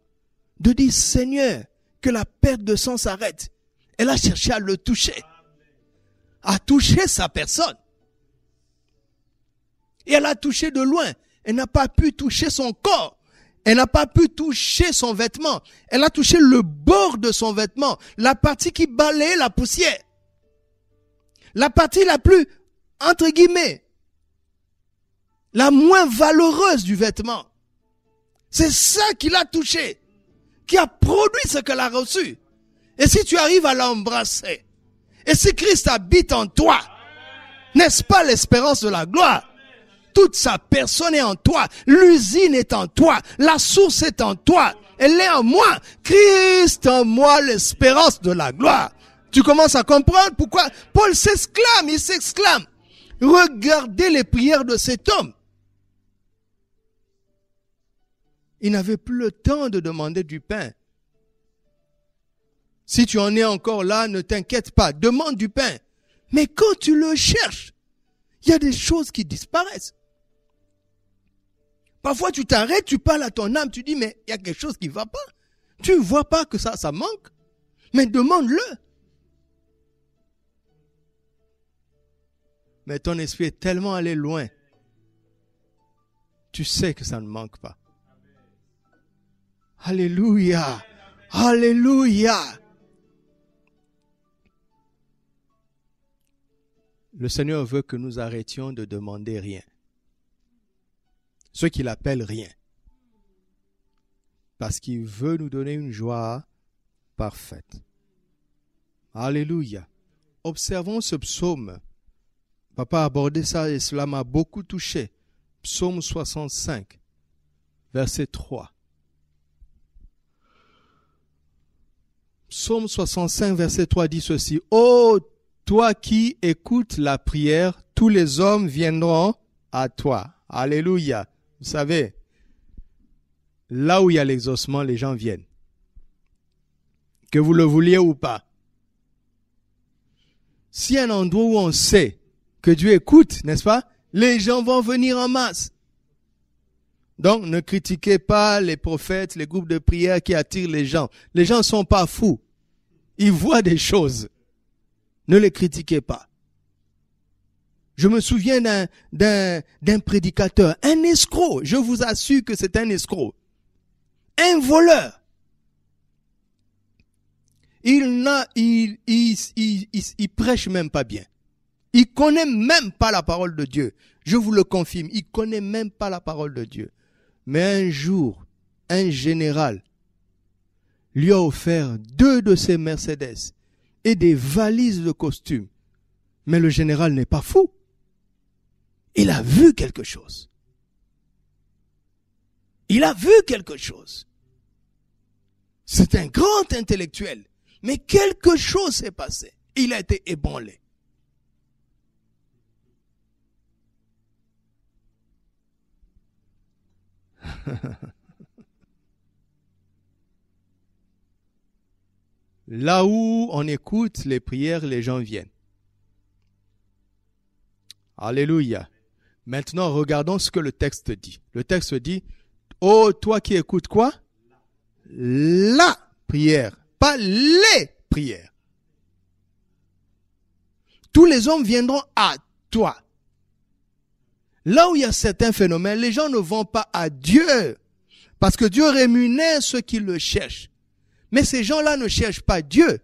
de dire, Seigneur, que la perte de sang s'arrête. Elle a cherché à le toucher. À toucher sa personne. Et elle a touché de loin. Elle n'a pas pu toucher son corps. Elle n'a pas pu toucher son vêtement. Elle a touché le bord de son vêtement. La partie qui balayait la poussière. La partie la plus, entre guillemets, la moins valeureuse du vêtement. C'est ça qu'il a touché. Qui a produit ce qu'elle a reçu. Et si tu arrives à l'embrasser, et si Christ habite en toi, n'est-ce pas l'espérance de la gloire? Toute sa personne est en toi, l'usine est en toi, la source est en toi, elle est en moi. Christ en moi, l'espérance de la gloire. Tu commences à comprendre pourquoi Paul s'exclame, il s'exclame. Regardez les prières de cet homme. Il n'avait plus le temps de demander du pain. Si tu en es encore là, ne t'inquiète pas, demande du pain. Mais quand tu le cherches, il y a des choses qui disparaissent. Parfois tu t'arrêtes, tu parles à ton âme, tu dis mais il y a quelque chose qui ne va pas. Tu ne vois pas que ça manque, mais demande-le. Mais ton esprit est tellement allé loin, tu sais que ça ne manque pas. Alléluia, alléluia. le Seigneur veut que nous arrêtions de demander rien. Ce qu'il appelle rien. Parce qu'il veut nous donner une joie parfaite. Alléluia. Observons ce psaume. Papa a abordé ça et cela m'a beaucoup touché. Psaume 65, verset 3. Psaume 65, verset 3 dit ceci. « Ô toi qui écoutes la prière, tous les hommes viendront à toi. » Alléluia. Vous savez, là où il y a l'exaucement, les gens viennent. Que vous le vouliez ou pas. S'il y a un endroit où on sait que Dieu écoute, n'est-ce pas? Les gens vont venir en masse. Donc, ne critiquez pas les prophètes, les groupes de prière qui attirent les gens. Les gens ne sont pas fous. Ils voient des choses. Ne les critiquez pas. Je me souviens d'un prédicateur, un escroc. Je vous assure que c'est un escroc. Un voleur. Il prêche même pas bien. Il connaît même pas la parole de Dieu. Je vous le confirme, il connaît même pas la parole de Dieu. Mais un jour, un général lui a offert 2 de ses Mercedes et des valises de costumes. Mais le général n'est pas fou. Il a vu quelque chose. Il a vu quelque chose. C'est un grand intellectuel. Mais quelque chose s'est passé. Il a été ébranlé. Là où on écoute les prières, les gens viennent. Alléluia. Maintenant, regardons ce que le texte dit. Le texte dit, « Oh, toi qui écoutes quoi? La prière, pas les prières. Tous les hommes viendront à toi. » Là où il y a certains phénomènes, les gens ne vont pas à Dieu. Parce que Dieu rémunère ceux qui le cherchent. Mais ces gens-là ne cherchent pas Dieu.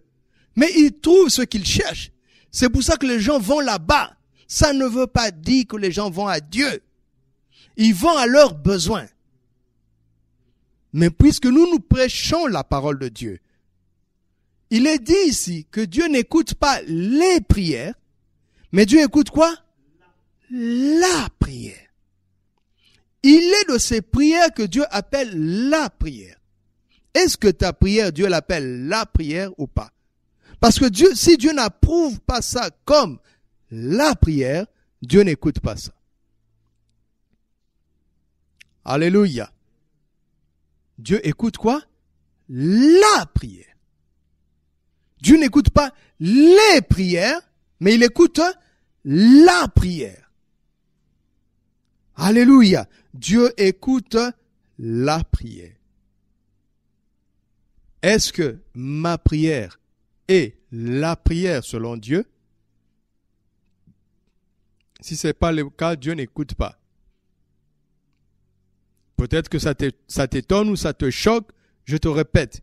Mais ils trouvent ce qu'ils cherchent. C'est pour ça que les gens vont là-bas. Ça ne veut pas dire que les gens vont à Dieu. Ils vont à leurs besoins. Mais puisque nous prêchons la parole de Dieu, il est dit ici que Dieu n'écoute pas les prières, mais Dieu écoute quoi? La prière. Il est de ces prières que Dieu appelle la prière. Est-ce que ta prière, Dieu l'appelle la prière ou pas? Parce que Dieu, si Dieu n'approuve pas ça comme la prière, Dieu n'écoute pas ça. Alléluia. Dieu écoute quoi? La prière. Dieu n'écoute pas les prières, mais il écoute la prière. Alléluia. Dieu écoute la prière. Est-ce que ma prière est la prière selon Dieu? Si ce n'est pas le cas, Dieu n'écoute pas. Peut-être que ça t'étonne ou ça te choque. Je te répète,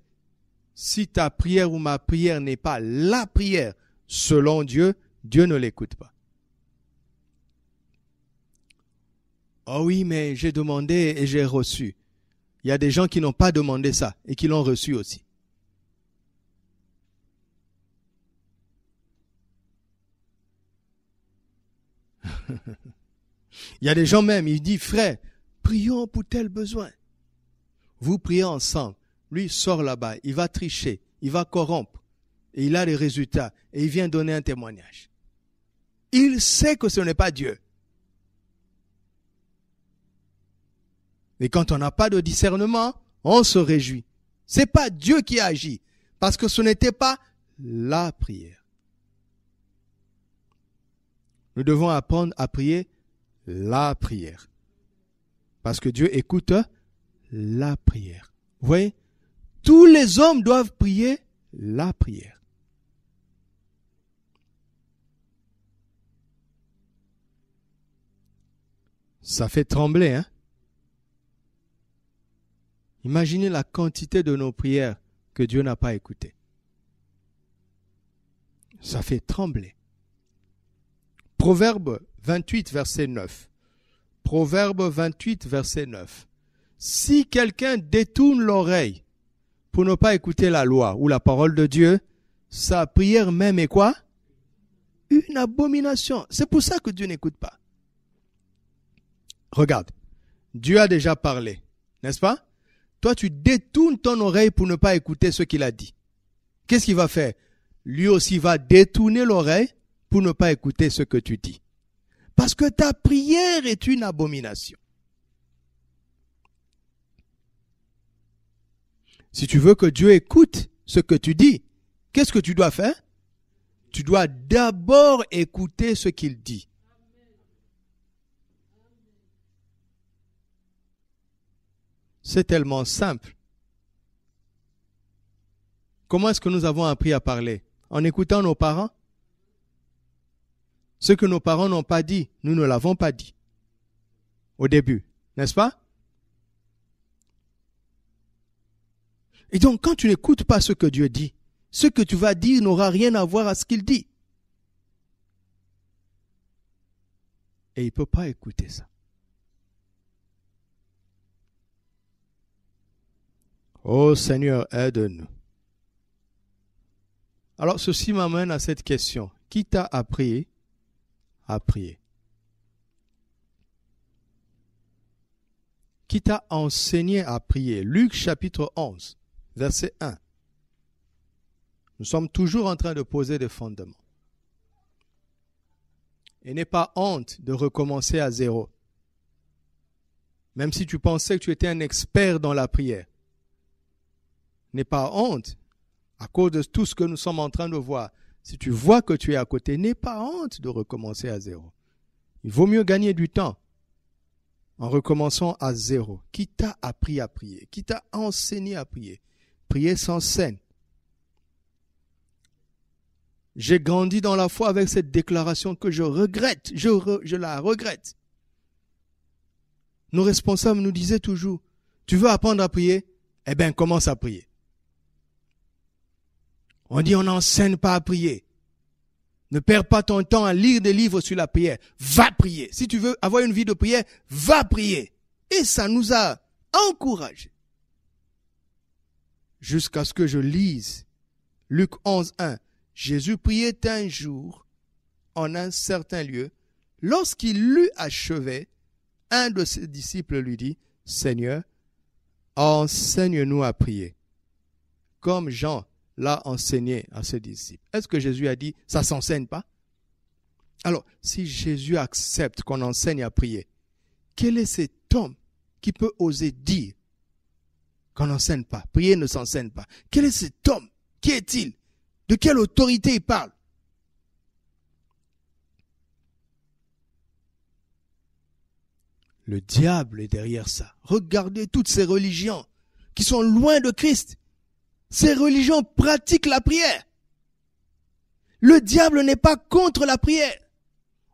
si ta prière ou ma prière n'est pas la prière selon Dieu, Dieu ne l'écoute pas. Oh oui, mais j'ai demandé et j'ai reçu. Il y a des gens qui n'ont pas demandé ça et qui l'ont reçu aussi. Il y a des gens même, ils disent, frère, prions pour tel besoin. Vous priez ensemble. Lui sort là-bas, il va tricher, il va corrompre. Et il a les résultats et il vient donner un témoignage. Il sait que ce n'est pas Dieu. Et quand on n'a pas de discernement, on se réjouit. C'est pas Dieu qui agit, parce que ce n'était pas la prière. Nous devons apprendre à prier la prière. Parce que Dieu écoute la prière. Vous voyez? Tous les hommes doivent prier la prière. Ça fait trembler, hein? Imaginez la quantité de nos prières que Dieu n'a pas écoutées. Ça fait trembler. Proverbe 28, verset 9. Proverbe 28, verset 9. Si quelqu'un détourne l'oreille pour ne pas écouter la loi ou la parole de Dieu, sa prière même est quoi? Une abomination. C'est pour ça que Dieu n'écoute pas. Regarde, Dieu a déjà parlé, n'est-ce pas? Toi, tu détournes ton oreille pour ne pas écouter ce qu'il a dit. Qu'est-ce qu'il va faire? Lui aussi va détourner l'oreille pour ne pas écouter ce que tu dis. Parce que ta prière est une abomination. Si tu veux que Dieu écoute ce que tu dis, qu'est-ce que tu dois faire? Tu dois d'abord écouter ce qu'il dit. C'est tellement simple. Comment est-ce que nous avons appris à parler? En écoutant nos parents? Ce que nos parents n'ont pas dit, nous ne l'avons pas dit. Au début, n'est-ce pas? Et donc, quand tu n'écoutes pas ce que Dieu dit, ce que tu vas dire n'aura rien à voir à ce qu'il dit. Et il ne peut pas écouter ça. Oh Seigneur, aide-nous. Alors, ceci m'amène à cette question. Qui t'a appris à prier? Qui t'a enseigné à prier? Luc chapitre 11, verset 1. Nous sommes toujours en train de poser des fondements. Et n'aie pas honte de recommencer à zéro. Même si tu pensais que tu étais un expert dans la prière. N'aie pas honte, à cause de tout ce que nous sommes en train de voir. Si tu vois que tu es à côté, n'aie pas honte de recommencer à zéro. Il vaut mieux gagner du temps en recommençant à zéro. Qui t'a appris à prier? Qui t'a enseigné à prier? Prier sans scène. J'ai grandi dans la foi avec cette déclaration que je regrette. Je la regrette. Nos responsables nous disaient toujours, tu veux apprendre à prier? Eh bien, commence à prier. On dit, on n'enseigne pas à prier. Ne perds pas ton temps à lire des livres sur la prière. Va prier. Si tu veux avoir une vie de prière, va prier. Et ça nous a encouragés. Jusqu'à ce que je lise Luc 11, 1. Jésus priait un jour en un certain lieu. Lorsqu'il l'eut achevé, un de ses disciples lui dit, Seigneur, enseigne-nous à prier, comme Jean l'a enseigné à ses disciples. Est-ce que Jésus a dit, ça ne s'enseigne pas? Alors, si Jésus accepte qu'on enseigne à prier, quel est cet homme qui peut oser dire qu'on n'enseigne pas? Prier ne s'enseigne pas. Quel est cet homme? Qui est-il? De quelle autorité il parle? Le diable est derrière ça. Regardez toutes ces religions qui sont loin de Christ. Ces religions pratiquent la prière. Le diable n'est pas contre la prière.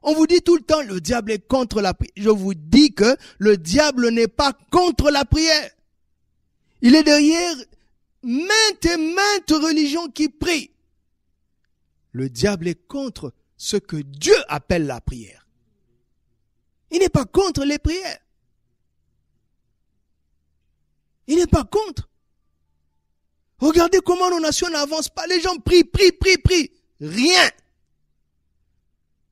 On vous dit tout le temps, le diable est contre la prière. Je vous dis que le diable n'est pas contre la prière. Il est derrière maintes et maintes religions qui prient. Le diable est contre ce que Dieu appelle la prière. Il n'est pas contre les prières. Il n'est pas contre. Regardez comment nos nations n'avancent pas. Les gens prient. Rien.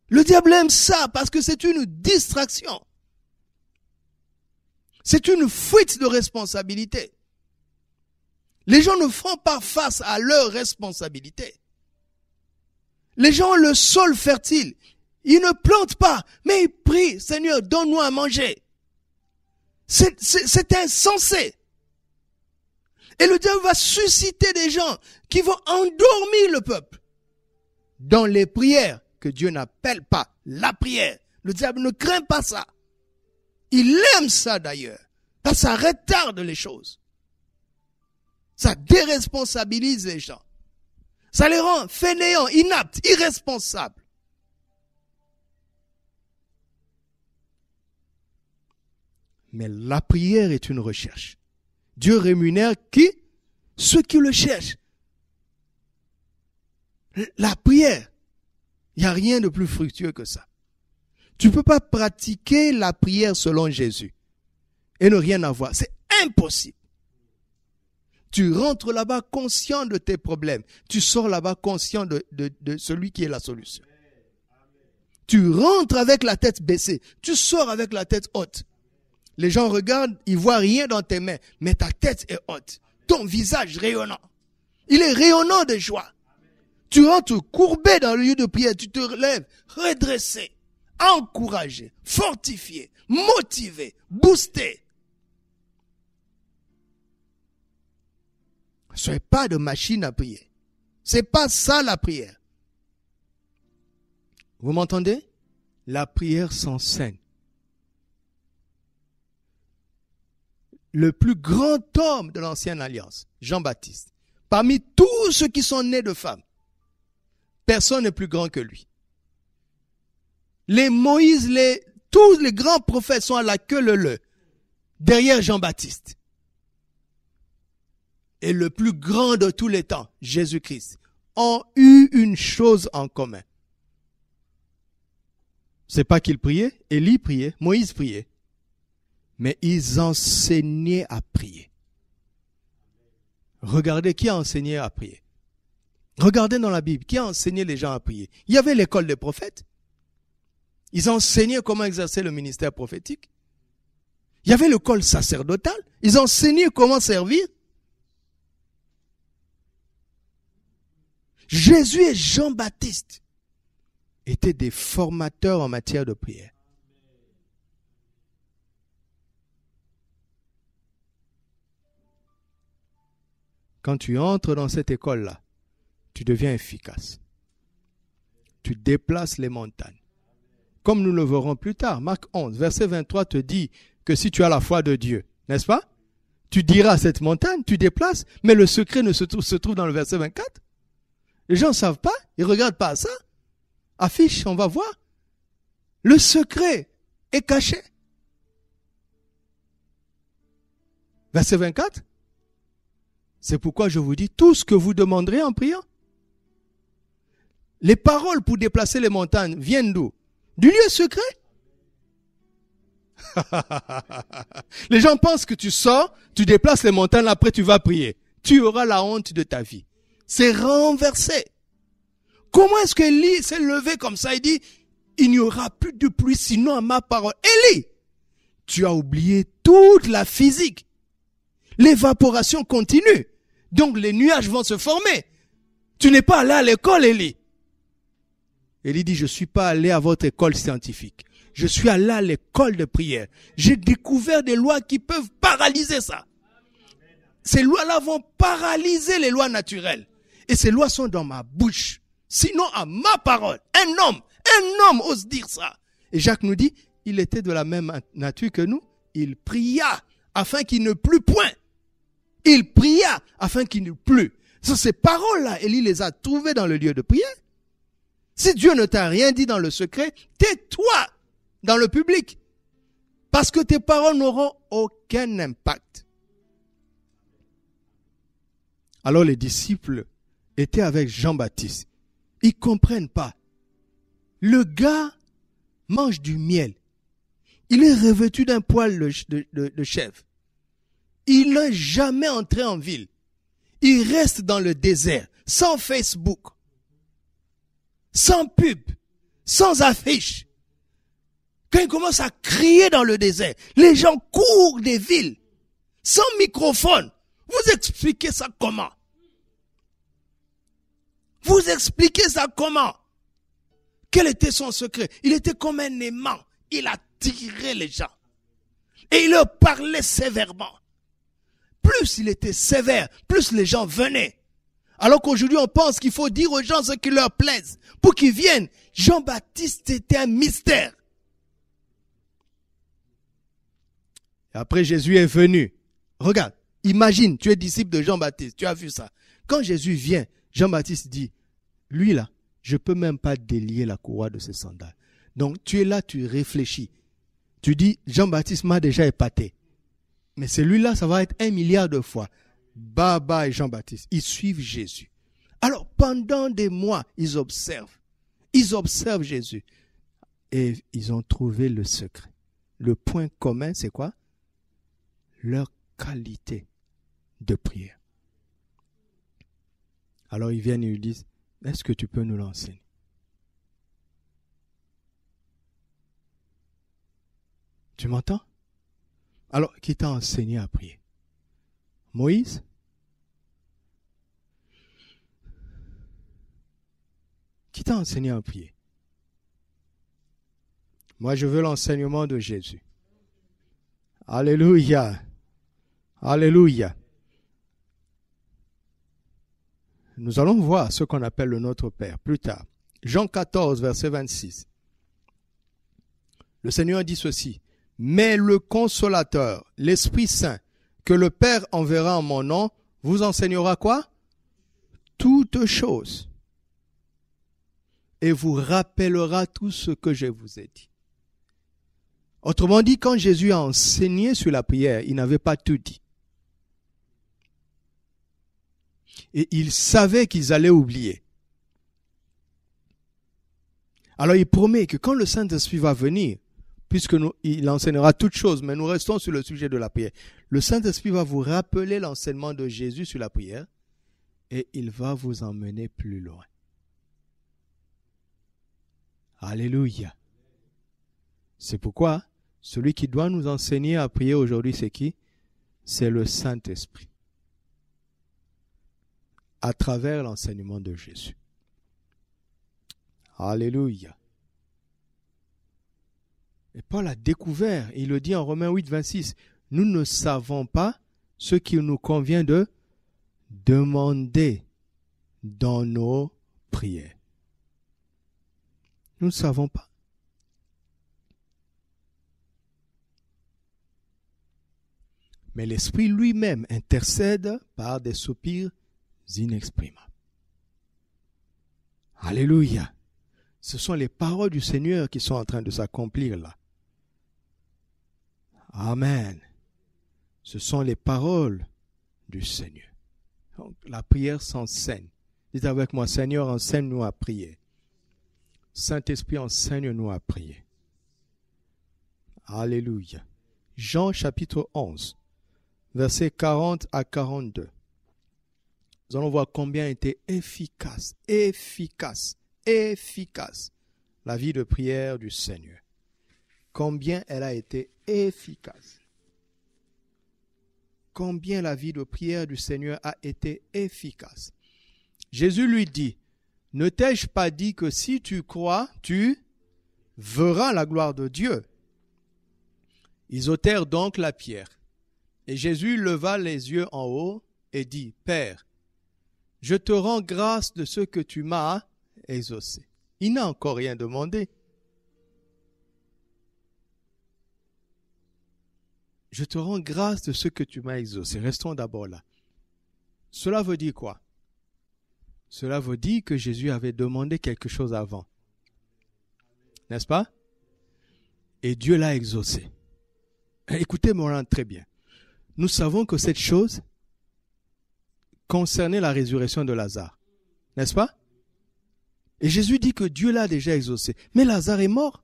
Le diable aime ça parce que c'est une distraction. C'est une fuite de responsabilité. Les gens ne font pas face à leurs responsabilités. Les gens ont le sol fertile. Ils ne plantent pas, mais ils prient. Seigneur, donne-nous à manger. C'est insensé. Et le diable va susciter des gens qui vont endormir le peuple dans les prières que Dieu n'appelle pas la prière. Le diable ne craint pas ça. Il aime ça d'ailleurs, parce que ça retarde les choses. Ça déresponsabilise les gens. Ça les rend fainéants, inaptes, irresponsables. Mais la prière est une recherche. Dieu rémunère qui? Ceux qui le cherchent. La prière, il n'y a rien de plus fructueux que ça. Tu ne peux pas pratiquer la prière selon Jésus et ne rien avoir. C'est impossible. Tu rentres là-bas conscient de tes problèmes. Tu sors là-bas conscient de celui qui est la solution. Tu rentres avec la tête baissée. Tu sors avec la tête haute. Les gens regardent, ils voient rien dans tes mains, mais ta tête est haute. Ton visage rayonnant. Il est rayonnant de joie. Tu rentres courbé dans le lieu de prière. Tu te relèves, redressé, encouragé, fortifié, motivé, boosté. Ce n'est pas de machine à prier. C'est pas ça la prière. Vous m'entendez? La prière s'enseigne. Le plus grand homme de l'ancienne alliance, Jean-Baptiste, parmi tous ceux qui sont nés de femmes, personne n'est plus grand que lui. Les Moïse, tous les grands prophètes sont à la queue leu derrière Jean-Baptiste. Et le plus grand de tous les temps, Jésus-Christ, ont eu une chose en commun. C'est pas qu'ils priaient, Élie priait, Moïse priait. Mais ils enseignaient à prier. Regardez qui a enseigné à prier. Regardez dans la Bible, qui a enseigné les gens à prier. Il y avait l'école des prophètes. Ils enseignaient comment exercer le ministère prophétique. Il y avait l'école sacerdotale. Ils enseignaient comment servir. Jésus et Jean-Baptiste étaient des formateurs en matière de prière. Quand tu entres dans cette école-là, tu deviens efficace. Tu déplaces les montagnes. Comme nous le verrons plus tard, Marc 11, verset 23 te dit que si tu as la foi de Dieu, n'est-ce pas? Tu diras à cette montagne, tu déplaces, mais le secret se trouve dans le verset 24. Les gens ne savent pas, ils ne regardent pas ça. Affiche, on va voir. Le secret est caché. Verset 24. C'est pourquoi je vous dis tout ce que vous demanderez en priant. Les paroles pour déplacer les montagnes viennent d'où? Du lieu secret. Les gens pensent que tu sors, tu déplaces les montagnes, après tu vas prier. Tu auras la honte de ta vie. C'est renversé. Comment est-ce qu'Élie s'est levé comme ça? Il dit, il n'y aura plus de pluie sinon à ma parole. Élie, tu as oublié toute la physique. L'évaporation continue. Donc les nuages vont se former. Tu n'es pas allé à l'école, Élie. Élie dit, je ne suis pas allé à votre école scientifique. Je suis allé à l'école de prière. J'ai découvert des lois qui peuvent paralyser ça. Ces lois-là vont paralyser les lois naturelles. Et ces lois sont dans ma bouche. Sinon à ma parole. Un homme ose dire ça. Et Jacques nous dit, il était de la même nature que nous. Il pria afin qu'il ne plût point. Il pria afin qu'il ne plût. Ces paroles-là, Élie les a trouvées dans le lieu de prière. Si Dieu ne t'a rien dit dans le secret, tais-toi dans le public. Parce que tes paroles n'auront aucun impact. Alors les disciples étaient avec Jean-Baptiste. Ils ne comprennent pas. Le gars mange du miel. Il est revêtu d'un poil de chèvre. Il n'est jamais entré en ville. Il reste dans le désert, sans Facebook, sans pub, sans affiche. Quand il commence à crier dans le désert, les gens courent des villes, sans microphone. Vous expliquez ça comment? Vous expliquez ça comment? Quel était son secret? Il était comme un aimant. Il attirait les gens. Et il leur parlait sévèrement. Plus il était sévère, plus les gens venaient. Alors qu'aujourd'hui, on pense qu'il faut dire aux gens ce qui leur plaise pour qu'ils viennent. Jean-Baptiste était un mystère. Et après, Jésus est venu. Regarde, imagine, tu es disciple de Jean-Baptiste, tu as vu ça. Quand Jésus vient, Jean-Baptiste dit, lui là, je peux même pas délier la courroie de ses sandales. Donc tu es là, tu réfléchis. Tu dis, Jean-Baptiste m'a déjà épaté. Mais celui-là, ça va être 1 milliard de fois. Baba et Jean-Baptiste, ils suivent Jésus. Alors pendant des mois, ils observent. Ils observent Jésus. Et ils ont trouvé le secret. Le point commun, c'est quoi? Leur qualité de prière. Alors ils viennent et lui disent, est-ce que tu peux nous l'enseigner? Tu m'entends? Alors, qui t'a enseigné à prier? Moïse? Qui t'a enseigné à prier? Moi, je veux l'enseignement de Jésus. Alléluia. Alléluia. Nous allons voir ce qu'on appelle le Notre Père plus tard. Jean 14, verset 26. Le Seigneur dit ceci. Mais le Consolateur, l'Esprit Saint, que le Père enverra en mon nom, vous enseignera quoi? Toutes choses. Et vous rappellera tout ce que je vous ai dit. Autrement dit, quand Jésus a enseigné sur la prière, il n'avait pas tout dit. Et il savait qu'ils allaient oublier. Alors il promet que quand le Saint-Esprit va venir, il enseignera toutes choses, mais nous restons sur le sujet de la prière. Le Saint-Esprit va vous rappeler l'enseignement de Jésus sur la prière et il va vous emmener plus loin. Alléluia. C'est pourquoi celui qui doit nous enseigner à prier aujourd'hui, c'est qui? C'est le Saint-Esprit. À travers l'enseignement de Jésus. Alléluia. Et Paul a découvert, il le dit en Romains 8, 26, nous ne savons pas ce qu'il nous convient de demander dans nos prières. Nous ne savons pas. Mais l'Esprit lui-même intercède par des soupirs inexprimables. Alléluia. Ce sont les paroles du Seigneur qui sont en train de s'accomplir là. Amen. Ce sont les paroles du Seigneur. Donc, la prière s'enseigne. Dites avec moi, Seigneur, enseigne-nous à prier. Saint-Esprit, enseigne-nous à prier. Alléluia. Jean chapitre 11, versets 40 à 42. Nous allons voir combien était efficace la vie de prière du Seigneur. Combien elle a été efficace. Combien la vie de prière du Seigneur a été efficace. Jésus lui dit, ne t'ai-je pas dit que si tu crois, tu verras la gloire de Dieu? Ils ôtèrent donc la pierre. Et Jésus leva les yeux en haut et dit, Père, je te rends grâce de ce que tu m'as exaucé. Il n'a encore rien demandé. Je te rends grâce de ce que tu m'as exaucé. Restons d'abord là. Cela veut dire quoi? Cela veut dire que Jésus avait demandé quelque chose avant. N'est-ce pas? Et Dieu l'a exaucé. Écoutez-moi très bien. Nous savons que cette chose concernait la résurrection de Lazare. N'est-ce pas? Et Jésus dit que Dieu l'a déjà exaucé. Mais Lazare est mort.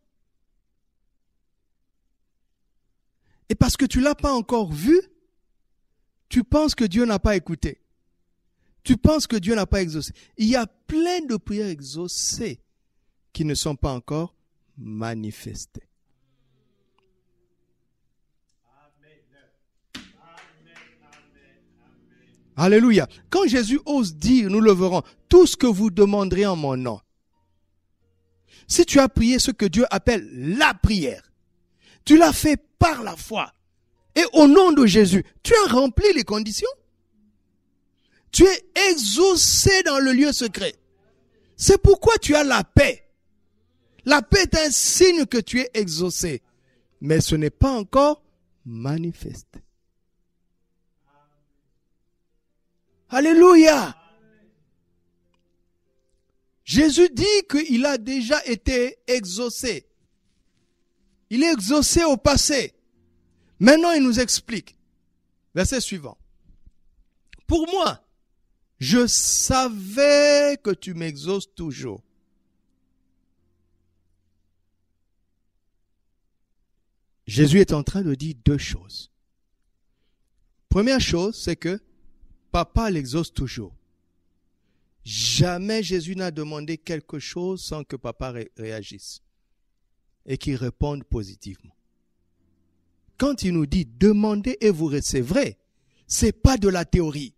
Et parce que tu ne l'as pas encore vu, tu penses que Dieu n'a pas écouté. Tu penses que Dieu n'a pas exaucé. Il y a plein de prières exaucées qui ne sont pas encore manifestées. Alléluia. Quand Jésus ose dire, nous le verrons, tout ce que vous demanderez en mon nom. Si tu as prié ce que Dieu appelle la prière, tu l'as fait par la foi. Et au nom de Jésus, tu as rempli les conditions. Tu es exaucé dans le lieu secret. C'est pourquoi tu as la paix. La paix est un signe que tu es exaucé. Mais ce n'est pas encore manifesté. Alléluia. Jésus dit qu'il a déjà été exaucé. Il est exaucé au passé. Maintenant, il nous explique. Verset suivant. Pour moi, je savais que tu m'exauces toujours. Jésus est en train de dire deux choses. Première chose, c'est que papa l'exauce toujours. Jamais Jésus n'a demandé quelque chose sans que papa réagisse et qu'il réponde positivement. Quand il nous dit demandez et vous recevrez, c'est pas de la théorie.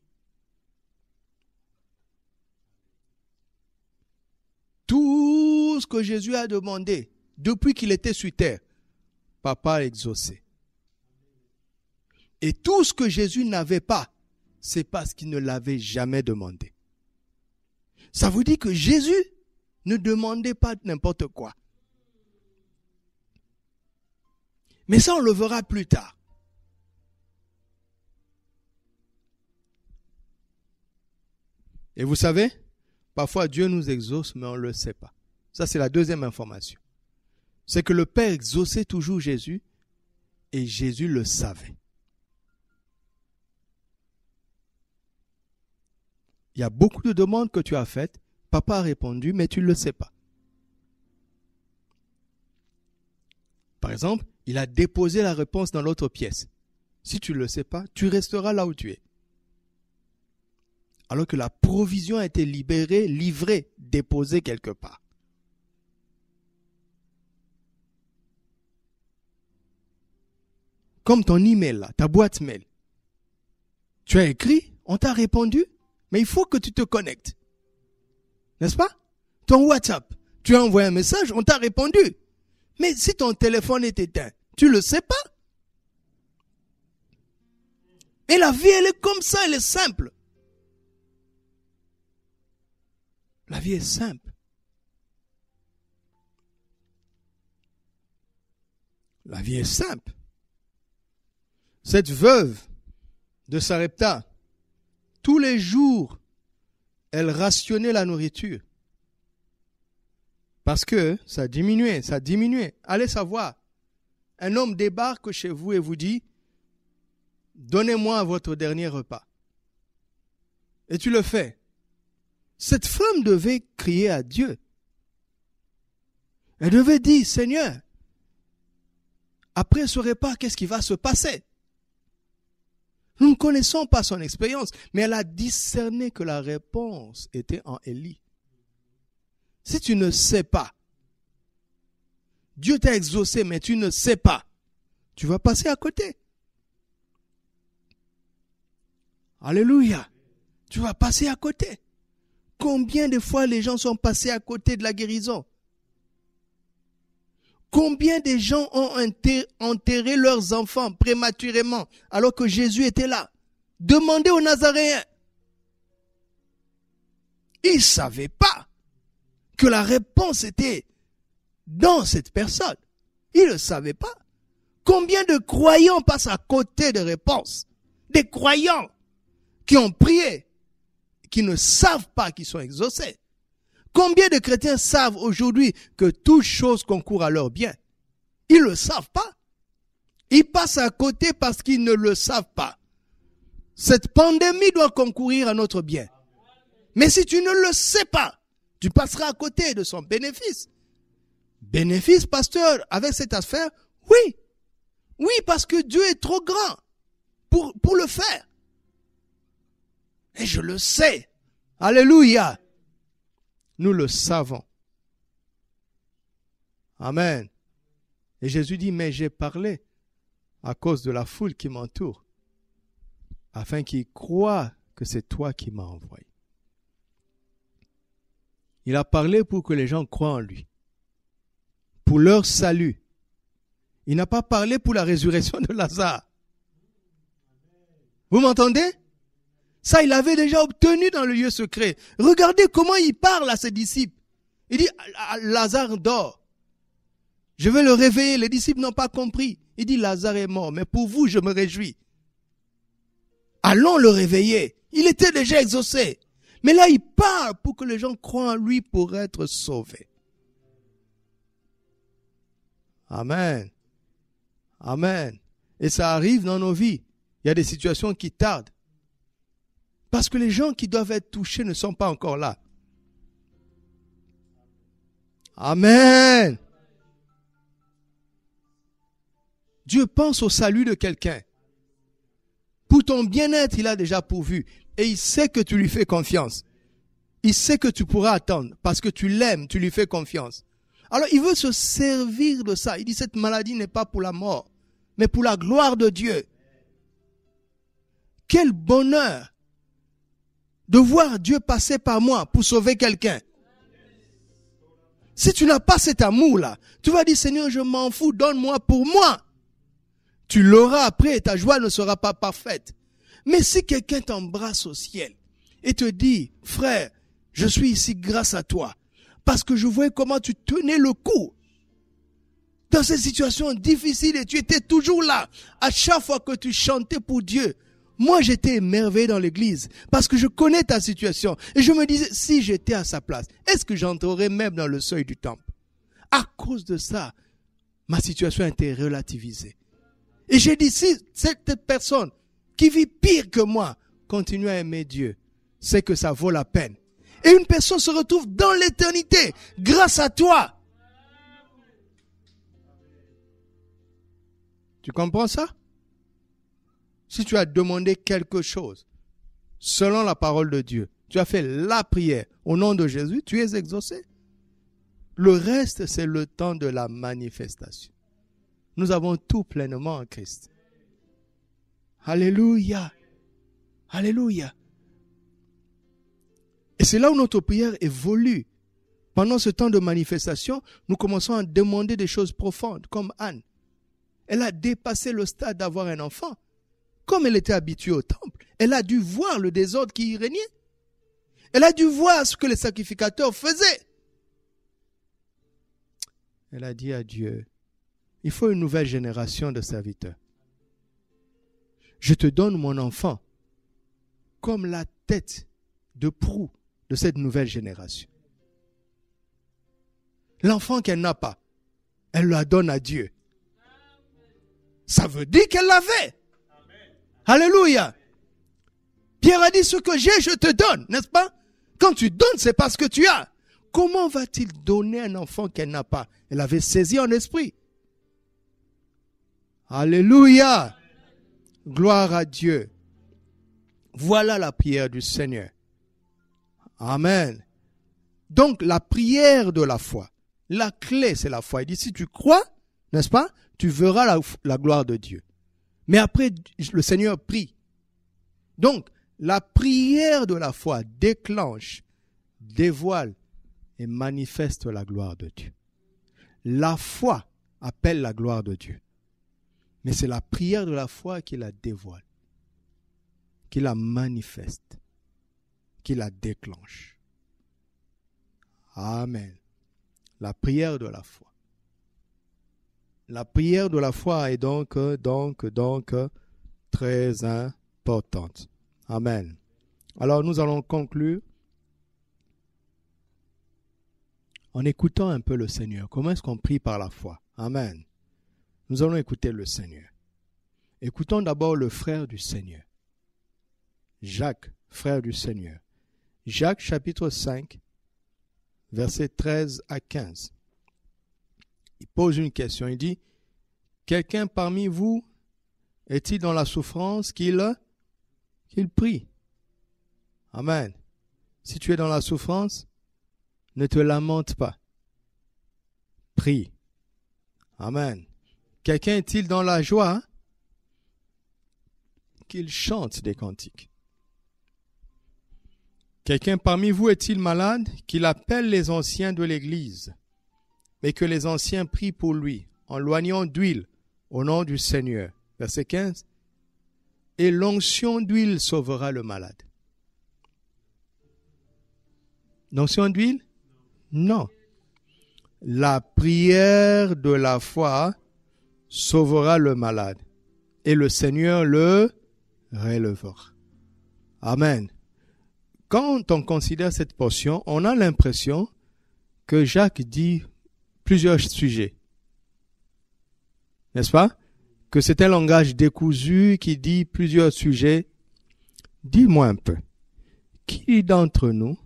Tout ce que Jésus a demandé depuis qu'il était sur terre, papa a exaucé. Et tout ce que Jésus n'avait pas, c'est parce qu'il ne l'avait jamais demandé. Ça vous dit que Jésus ne demandait pas n'importe quoi. Mais ça, on le verra plus tard. Et vous savez, parfois Dieu nous exauce, mais on ne le sait pas. Ça, c'est la deuxième information. C'est que le Père exauçait toujours Jésus et Jésus le savait. Il y a beaucoup de demandes que tu as faites. Papa a répondu, mais tu ne le sais pas. Par exemple, il a déposé la réponse dans l'autre pièce. Si tu ne le sais pas, tu resteras là où tu es. Alors que la provision a été libérée, livrée, déposée quelque part. Comme ton email là, ta boîte mail. Tu as écrit, on t'a répondu, mais il faut que tu te connectes. N'est-ce pas? Ton WhatsApp, tu as envoyé un message, on t'a répondu. Mais si ton téléphone est éteint, tu le sais pas. Et la vie, elle est comme ça, elle est simple. La vie est simple. La vie est simple. Cette veuve de Sarepta, tous les jours, elle rationnait la nourriture. Parce que ça diminuait. Allez savoir, un homme débarque chez vous et vous dit, donnez-moi votre dernier repas. Et tu le fais. Cette femme devait crier à Dieu. Elle devait dire, Seigneur, après ce repas, qu'est-ce qui va se passer? Nous ne connaissons pas son expérience, mais elle a discerné que la réponse était en Élie. Si tu ne sais pas, Dieu t'a exaucé, mais tu ne sais pas, tu vas passer à côté. Alléluia. Tu vas passer à côté. Combien de fois les gens sont passés à côté de la guérison? Combien de gens ont enterré leurs enfants prématurément alors que Jésus était là? Demandez aux Nazaréens. Ils ne savaient pas que la réponse était dans cette personne. Ils ne le savaient pas. Combien de croyants passent à côté de réponses? Des croyants qui ont prié, qui ne savent pas qu'ils sont exaucés. Combien de chrétiens savent aujourd'hui que toute chose concourt à leur bien? Ils ne le savent pas. Ils passent à côté parce qu'ils ne le savent pas. Cette pandémie doit concourir à notre bien. Mais si tu ne le sais pas, tu passeras à côté de son bénéfice. Bénéfice, pasteur, avec cette affaire? Oui. Oui, parce que Dieu est trop grand pour le faire. Et je le sais. Alléluia. Nous le savons. Amen. Et Jésus dit, mais j'ai parlé à cause de la foule qui m'entoure, afin qu'ils croient que c'est toi qui m'as envoyé. Il a parlé pour que les gens croient en lui, pour leur salut. Il n'a pas parlé pour la résurrection de Lazare. Vous m'entendez? Ça, il avait déjà obtenu dans le lieu secret. Regardez comment il parle à ses disciples. Il dit, Lazare dort. Je vais le réveiller. Les disciples n'ont pas compris. Il dit, Lazare est mort, mais pour vous, je me réjouis. Allons le réveiller. Il était déjà exaucé. Mais là, il parle pour que les gens croient en lui pour être sauvés. Amen. Amen. Et ça arrive dans nos vies. Il y a des situations qui tardent. Parce que les gens qui doivent être touchés ne sont pas encore là. Amen. Dieu pense au salut de quelqu'un. Pour ton bien-être, il a déjà pourvu. Et il sait que tu lui fais confiance. Il sait que tu pourras attendre parce que tu l'aimes, tu lui fais confiance. Alors il veut se servir de ça. Il dit cette maladie n'est pas pour la mort, mais pour la gloire de Dieu. Quel bonheur de voir Dieu passer par moi pour sauver quelqu'un. Si tu n'as pas cet amour-là, tu vas dire Seigneur, je m'en fous, donne-moi pour moi. Tu l'auras après et ta joie ne sera pas parfaite. Mais si quelqu'un t'embrasse au ciel et te dit, frère, je suis ici grâce à toi, parce que je voyais comment tu tenais le coup dans ces situations difficiles et tu étais toujours là. À chaque fois que tu chantais pour Dieu, moi j'étais émerveillé dans l'église parce que je connais ta situation et je me disais, si j'étais à sa place, est-ce que j'entrerais même dans le seuil du temple? À cause de ça, ma situation a été relativisée. Et j'ai dit, si cette personne qui vit pire que moi continue à aimer Dieu, c'est que ça vaut la peine. Et une personne se retrouve dans l'éternité grâce à toi. Tu comprends ça? Si tu as demandé quelque chose selon la parole de Dieu, tu as fait la prière au nom de Jésus, tu es exaucé. Le reste, c'est le temps de la manifestation. Nous avons tout pleinement en Christ. Alléluia. Alléluia. Et c'est là où notre prière évolue. Pendant ce temps de manifestation, nous commençons à demander des choses profondes, comme Anne. Elle a dépassé le stade d'avoir un enfant. Comme elle était habituée au temple, elle a dû voir le désordre qui y régnait. Elle a dû voir ce que les sacrificateurs faisaient. Elle a dit à Dieu, il faut une nouvelle génération de serviteurs. Je te donne mon enfant comme la tête de proue de cette nouvelle génération. L'enfant qu'elle n'a pas, elle la donne à Dieu. Ça veut dire qu'elle l'avait. Alléluia. Pierre a dit, ce que j'ai, je te donne, n'est-ce pas? Quand tu donnes, c'est parce que tu as. Comment va-t-il donner un enfant qu'elle n'a pas? Elle avait saisi en esprit. Alléluia. Gloire à Dieu. Voilà la prière du Seigneur. Amen. Donc, la prière de la foi. La clé, c'est la foi. Il dit, si tu crois, n'est-ce pas? Tu verras la gloire de Dieu. Mais après, le Seigneur prie. Donc, la prière de la foi déclenche, dévoile et manifeste la gloire de Dieu. La foi appelle la gloire de Dieu. Mais c'est la prière de la foi qui la dévoile, qui la manifeste, qui la déclenche. Amen. La prière de la foi. La prière de la foi est donc très importante. Amen. Alors nous allons conclure en écoutant un peu le Seigneur. Comment est-ce qu'on prie par la foi? Amen. Nous allons écouter le Seigneur. Écoutons d'abord le frère du Seigneur. Jacques, frère du Seigneur. Jacques chapitre 5, versets 13 à 15. Il pose une question, il dit, quelqu'un parmi vous est-il dans la souffrance qu'il prie? Amen. Si tu es dans la souffrance, ne te lamente pas. Prie. Amen. Quelqu'un est-il dans la joie? Qu'il chante des cantiques. Quelqu'un parmi vous est-il malade? Qu'il appelle les anciens de l'Église, mais que les anciens prient pour lui, en loignant d'huile au nom du Seigneur. Verset 15. Et l'onction d'huile sauvera le malade. L'onction d'huile? Non. La prière de la foi sauvera le malade, et le Seigneur le relèvera. Amen. Quand on considère cette portion, on a l'impression que Jacques dit plusieurs sujets. N'est-ce pas? Que c'est un langage décousu qui dit plusieurs sujets. Dis-moi un peu. Qui d'entre nous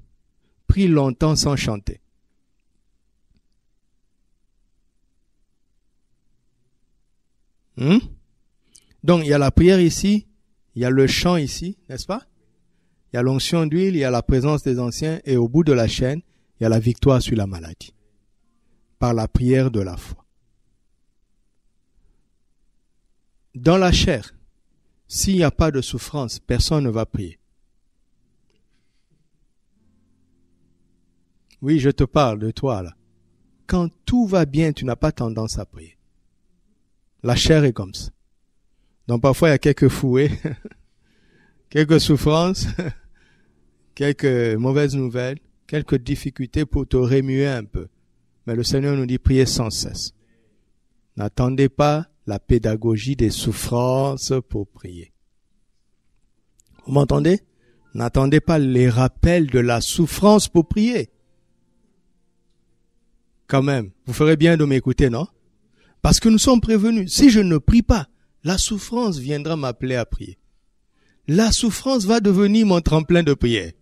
prie longtemps sans chanter? Donc, il y a la prière ici, il y a le chant ici, n'est-ce pas? Il y a l'onction d'huile, il y a la présence des anciens, et au bout de la chaîne, il y a la victoire sur la maladie. Par la prière de la foi. Dans la chair, s'il n'y a pas de souffrance, personne ne va prier. Oui, je te parle de toi, là. Quand tout va bien, tu n'as pas tendance à prier. La chair est comme ça. Donc parfois, il y a quelques fouets, quelques souffrances, quelques mauvaises nouvelles, quelques difficultés pour te remuer un peu. Mais le Seigneur nous dit priez sans cesse. N'attendez pas la pédagogie des souffrances pour prier. Vous m'entendez? N'attendez pas les rappels de la souffrance pour prier. Quand même, vous ferez bien de m'écouter, non? Parce que nous sommes prévenus. Si je ne prie pas, la souffrance viendra m'appeler à prier. La souffrance va devenir mon tremplin de prière.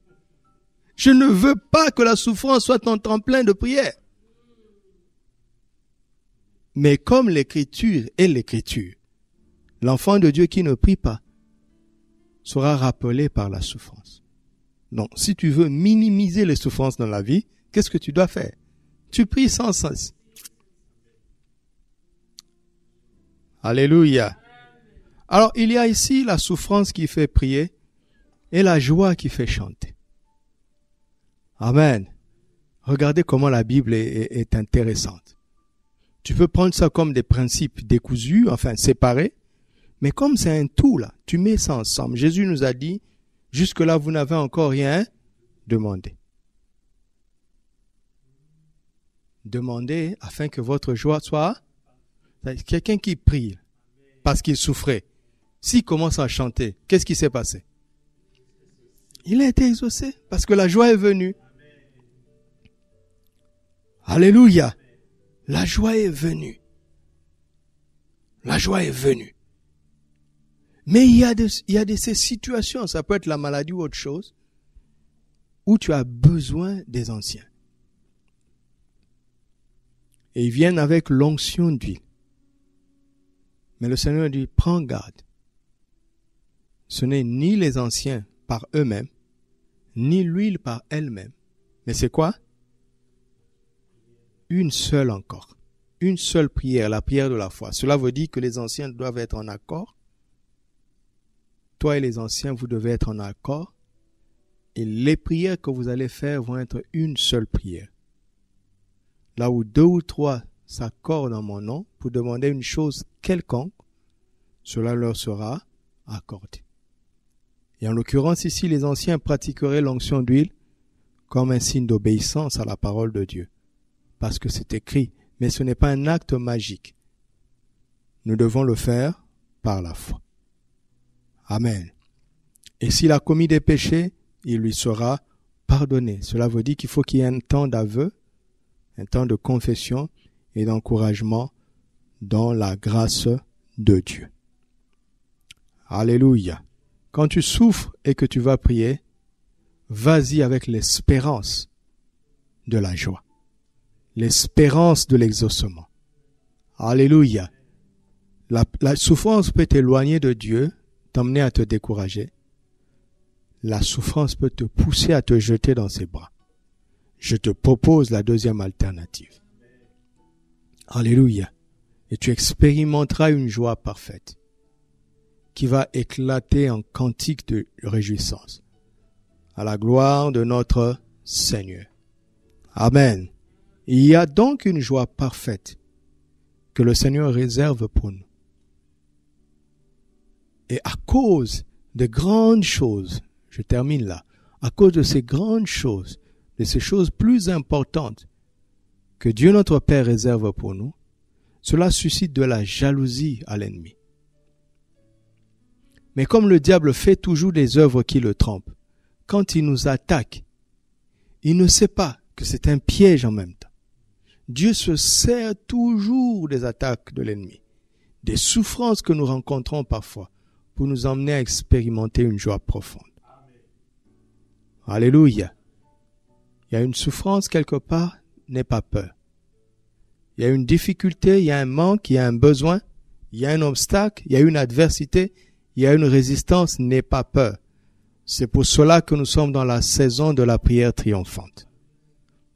Je ne veux pas que la souffrance soit ton tremplin de prière. Mais comme l'écriture est l'écriture, l'enfant de Dieu qui ne prie pas sera rappelé par la souffrance. Donc, si tu veux minimiser les souffrances dans la vie, qu'est-ce que tu dois faire? Tu pries sans cesse. Alléluia. Alors, il y a ici la souffrance qui fait prier et la joie qui fait chanter. Amen. Regardez comment la Bible est intéressante. Tu peux prendre ça comme des principes décousus, enfin séparés, mais comme c'est un tout là, tu mets ça ensemble. Jésus nous a dit, jusque-là vous n'avez encore rien demandé. Demandez afin que votre joie soit... Quelqu'un qui prie parce qu'il souffrait, s'il commence à chanter, qu'est-ce qui s'est passé? Il a été exaucé parce que la joie est venue. Alléluia. La joie est venue. La joie est venue. Mais il y a de ces situations, ça peut être la maladie ou autre chose, où tu as besoin des anciens. Et ils viennent avec l'onction d'huile. Mais le Seigneur dit, prends garde. Ce n'est ni les anciens par eux-mêmes, ni l'huile par elle-même. Mais c'est quoi? Une seule encore. Une seule prière, la prière de la foi. Cela veut dire que les anciens doivent être en accord. Toi et les anciens, vous devez être en accord. Et les prières que vous allez faire vont être une seule prière. Là où 2 ou 3 s'accordent en mon nom pour demander une chose quelconque, cela leur sera accordé. Et en l'occurrence ici, les anciens pratiqueraient l'onction d'huile comme un signe d'obéissance à la parole de Dieu. Parce que c'est écrit, mais ce n'est pas un acte magique. Nous devons le faire par la foi. Amen. Et s'il a commis des péchés, il lui sera pardonné. Cela veut dire qu'il faut qu'il y ait un temps d'aveu, un temps de confession et d'encouragement dans la grâce de Dieu. Alléluia. Quand tu souffres et que tu vas prier, vas-y avec l'espérance de la joie. L'espérance de l'exaucement. Alléluia. La souffrance peut t'éloigner de Dieu, t'emmener à te décourager. La souffrance peut te pousser à te jeter dans ses bras. Je te propose la deuxième alternative. Alléluia. Et tu expérimenteras une joie parfaite qui va éclater en cantique de réjouissance à la gloire de notre Seigneur. Amen. Il y a donc une joie parfaite que le Seigneur réserve pour nous. Et à cause de grandes choses, je termine là, à cause de ces grandes choses, de ces choses plus importantes que Dieu notre Père réserve pour nous, cela suscite de la jalousie à l'ennemi. Mais comme le diable fait toujours des œuvres qui le trompent, quand il nous attaque, il ne sait pas que c'est un piège en même temps. Dieu se sert toujours des attaques de l'ennemi, des souffrances que nous rencontrons parfois, pour nous emmener à expérimenter une joie profonde. Alléluia. Il y a une souffrance quelque part, n'aie pas peur. Il y a une difficulté, il y a un manque, il y a un besoin, Il y a un obstacle, il y a une adversité, il y a une résistance, n'aie pas peur. C'est pour cela que nous sommes dans la saison de la prière triomphante.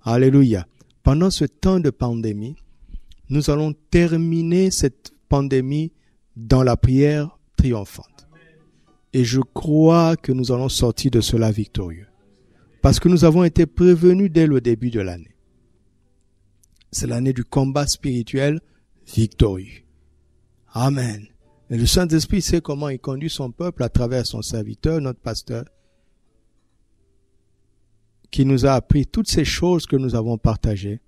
Alléluia. Pendant ce temps de pandémie, nous allons terminer cette pandémie dans la prière triomphante. Et je crois que nous allons sortir de cela victorieux. Parce que nous avons été prévenus dès le début de l'année. C'est l'année du combat spirituel victorieux. Amen. Et le Saint-Esprit sait comment il conduit son peuple à travers son serviteur, notre pasteur, qui nous a appris toutes ces choses que nous avons partagées.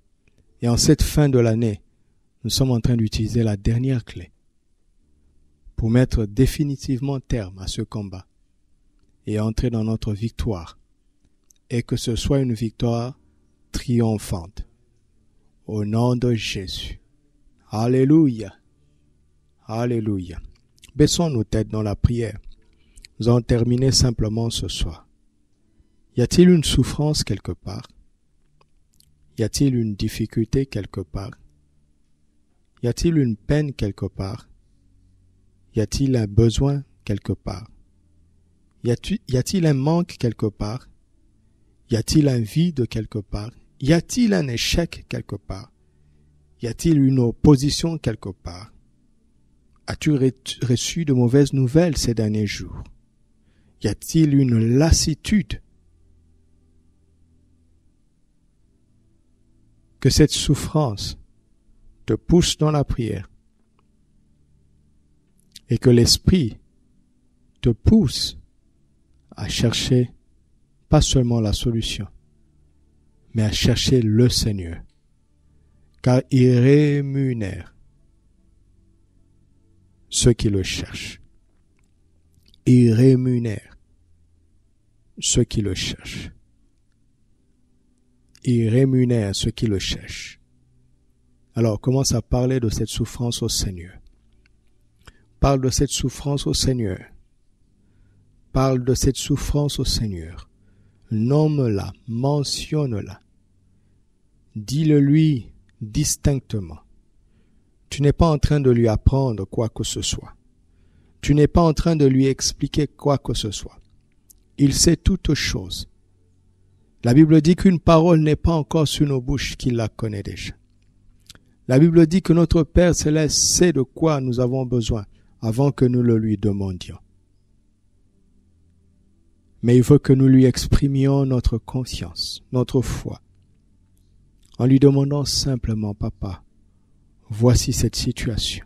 Et en cette fin de l'année, nous sommes en train d'utiliser la dernière clé pour mettre définitivement terme à ce combat et entrer dans notre victoire. Et que ce soit une victoire triomphante. Au nom de Jésus. Alléluia. Alléluia. Baissons nos têtes dans la prière. Nous allons terminer simplement ce soir. Y a-t-il une souffrance quelque part? Y a-t-il une difficulté quelque part? Y a-t-il une peine quelque part? Y a-t-il un besoin quelque part? Y a-t-il un manque quelque part? Y a-t-il un vide quelque part? Y a-t-il un échec quelque part? Y a-t-il une opposition quelque part? As-tu reçu de mauvaises nouvelles ces derniers jours? Y a-t-il une lassitude? Que cette souffrance te pousse dans la prière et que l'Esprit te pousse à chercher pas seulement la solution, mais à chercher le Seigneur, car il rémunère ceux qui le cherchent. Il rémunère ceux qui le cherchent. Il rémunère ceux qui le cherchent. Alors, commence à parler de cette souffrance au Seigneur. Parle de cette souffrance au Seigneur. Parle de cette souffrance au Seigneur. Nomme-la, mentionne-la. Dis-le lui distinctement. Tu n'es pas en train de lui apprendre quoi que ce soit. Tu n'es pas en train de lui expliquer quoi que ce soit. Il sait toutes choses. La Bible dit qu'une parole n'est pas encore sur nos bouches qu'il la connaît déjà. La Bible dit que notre Père Céleste sait de quoi nous avons besoin avant que nous le lui demandions. Mais il veut que nous lui exprimions notre conscience, notre foi, en lui demandant simplement, Papa, voici cette situation.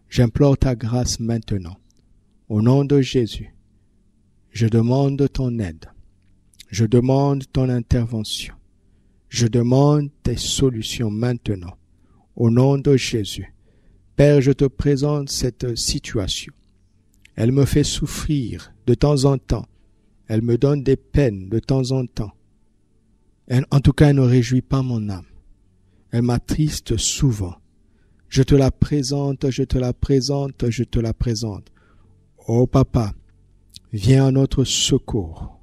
J'implore ta grâce maintenant. Au nom de Jésus, je demande ton aide. Je demande ton intervention. Je demande tes solutions maintenant. Au nom de Jésus. Père, je te présente cette situation. Elle me fait souffrir de temps en temps. Elle me donne des peines de temps en temps. En tout cas, elle ne réjouit pas mon âme. Elle m'attriste souvent. Je te la présente, je te la présente, je te la présente. Oh Papa, viens à notre secours.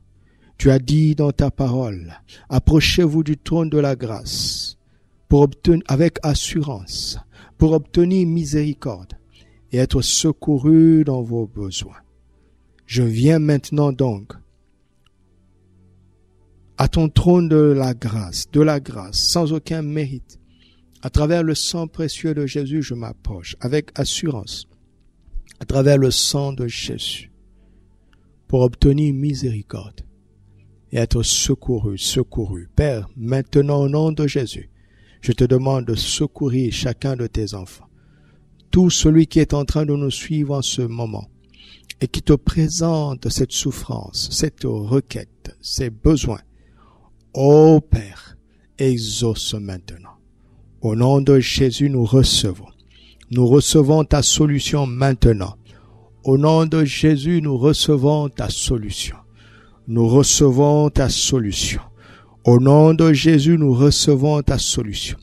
Tu as dit dans ta parole, approchez-vous du trône de la grâce pour obtenir, avec assurance, pour obtenir miséricorde et être secouru dans vos besoins. Je viens maintenant donc à ton trône de la grâce, sans aucun mérite. À travers le sang précieux de Jésus, je m'approche avec assurance, à travers le sang de Jésus, pour obtenir miséricorde et être secouru. Père, maintenant au nom de Jésus, je te demande de secourir chacun de tes enfants. Tout celui qui est en train de nous suivre en ce moment et qui te présente cette souffrance, cette requête, ces besoins. Ô Père, exauce maintenant. Au nom de Jésus, nous recevons. Nous recevons ta solution maintenant. Au nom de Jésus, nous recevons ta solution. Nous recevons ta solution. Au nom de Jésus, nous recevons ta solution.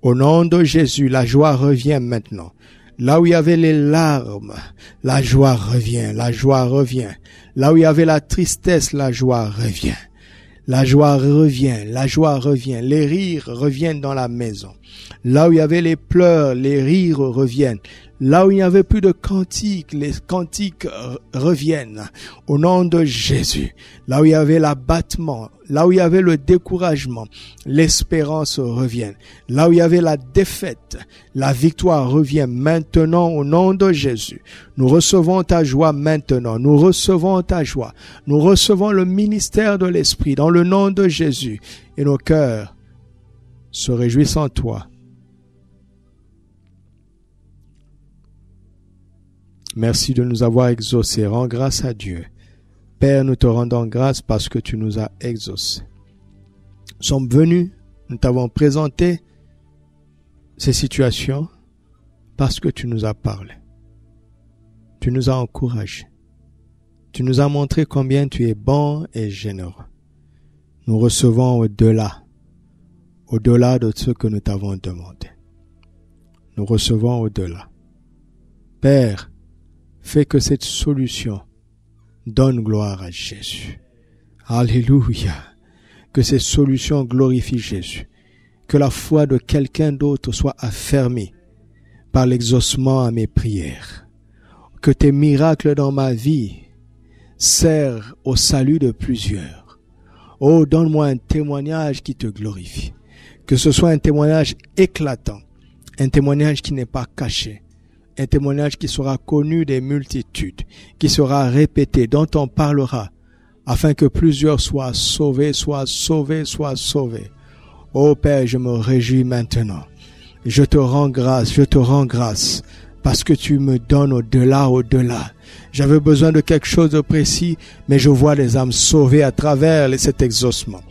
Au nom de Jésus, la joie revient maintenant. Là où il y avait les larmes, la joie revient, la joie revient. Là où il y avait la tristesse, la joie revient. La joie revient, la joie revient. Les rires reviennent dans la maison. Là où il y avait les pleurs, les rires reviennent. Là où il n'y avait plus de cantiques, les cantiques reviennent au nom de Jésus. Là où il y avait l'abattement, là où il y avait le découragement, l'espérance revient. Là où il y avait la défaite, la victoire revient maintenant au nom de Jésus. Nous recevons ta joie maintenant. Nous recevons ta joie. Nous recevons le ministère de l'Esprit dans le nom de Jésus. Et nos cœurs se réjouissent en toi. Merci de nous avoir exaucés. Rends grâce à Dieu. Père, nous te rendons grâce parce que tu nous as exaucés. Nous sommes venus, nous t'avons présenté ces situations parce que tu nous as parlé. Tu nous as encouragés. Tu nous as montré combien tu es bon et généreux. Nous recevons au-delà de ce que nous t'avons demandé. Nous recevons au-delà. Père, fais que cette solution donne gloire à Jésus. Alléluia. Que cette solution glorifie Jésus. Que la foi de quelqu'un d'autre soit affermie par l'exaucement à mes prières. Que tes miracles dans ma vie servent au salut de plusieurs. Oh, donne-moi un témoignage qui te glorifie. Que ce soit un témoignage éclatant, un témoignage qui n'est pas caché, un témoignage qui sera connu des multitudes, qui sera répété, dont on parlera, afin que plusieurs soient sauvés. Ô Père, je me réjouis maintenant. Je te rends grâce, parce que tu me donnes au-delà. J'avais besoin de quelque chose de précis, mais je vois des âmes sauvées à travers cet exaucement.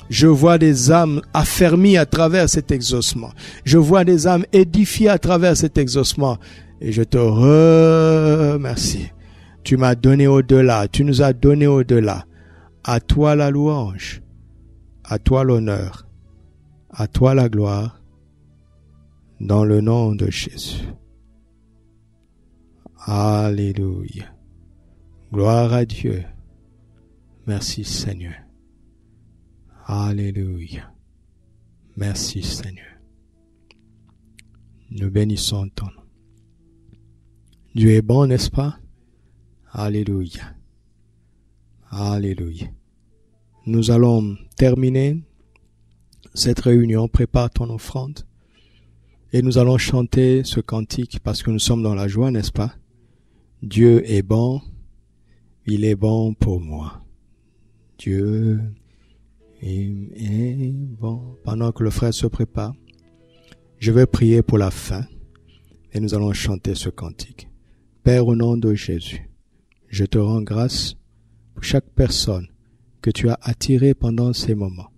Je vois des âmes affermies à travers cet exaucement. Je vois des âmes édifiées à travers cet exaucement. Et je te remercie. Tu m'as donné au-delà. Tu nous as donné au-delà. À toi la louange. À toi l'honneur. À toi la gloire. Dans le nom de Jésus. Alléluia. Gloire à Dieu. Merci Seigneur. Alléluia. Merci Seigneur. Nous bénissons ton nom. Dieu est bon, n'est-ce pas? Alléluia. Alléluia. Nous allons terminer cette réunion. Prépare ton offrande. Et nous allons chanter ce cantique parce que nous sommes dans la joie, n'est-ce pas? Dieu est bon. Il est bon pour moi. Dieu est bon. Pendant que le frère se prépare, je vais prier pour la fin et nous allons chanter ce cantique. Père, au nom de Jésus, je te rends grâce pour chaque personne que tu as attirée pendant ces moments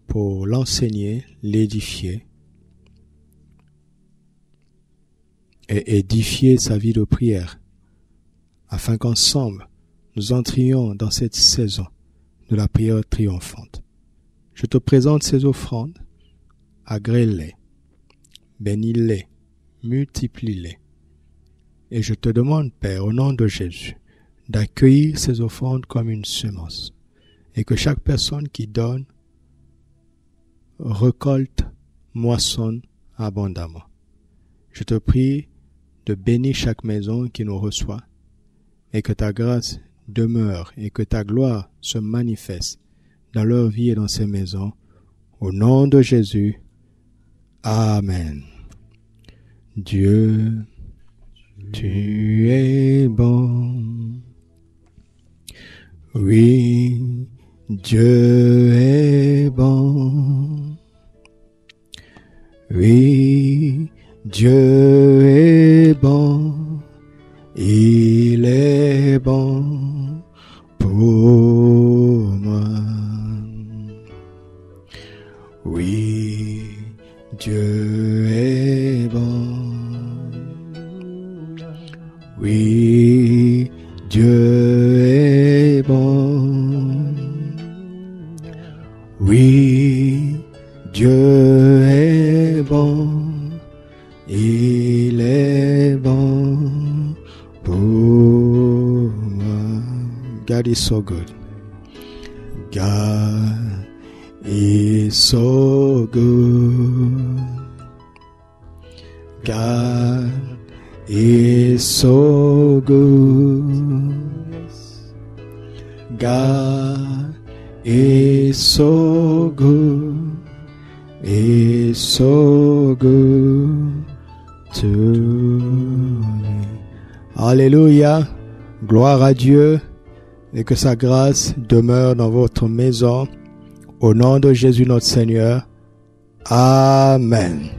pour l'enseigner, l'édifier et édifier sa vie de prière afin qu'ensemble nous entrions dans cette saison de la prière triomphante. Je te présente ces offrandes, agrée-les, bénis-les, multiplie-les. Et je te demande, Père, au nom de Jésus, d'accueillir ces offrandes comme une semence. Et que chaque personne qui donne, récolte, moissonne abondamment. Je te prie de bénir chaque maison qui nous reçoit. Et que ta grâce demeure et que ta gloire se manifeste dans leur vie et dans ces maisons. Au nom de Jésus. Amen. Dieu, tu es bon. Oui, Dieu est bon. Oui, Dieu est bon. Il est bon pour moi. Oui, Dieu est bon. Oui, Dieu est bon. Oui, Dieu est bon. Il est bon pour moi. God is so good. God is so good. God is so good. God is so good. Is so good to me. Alléluia. Gloire à Dieu. Et que sa grâce demeure dans votre maison. Au nom de Jésus notre Seigneur. Amen.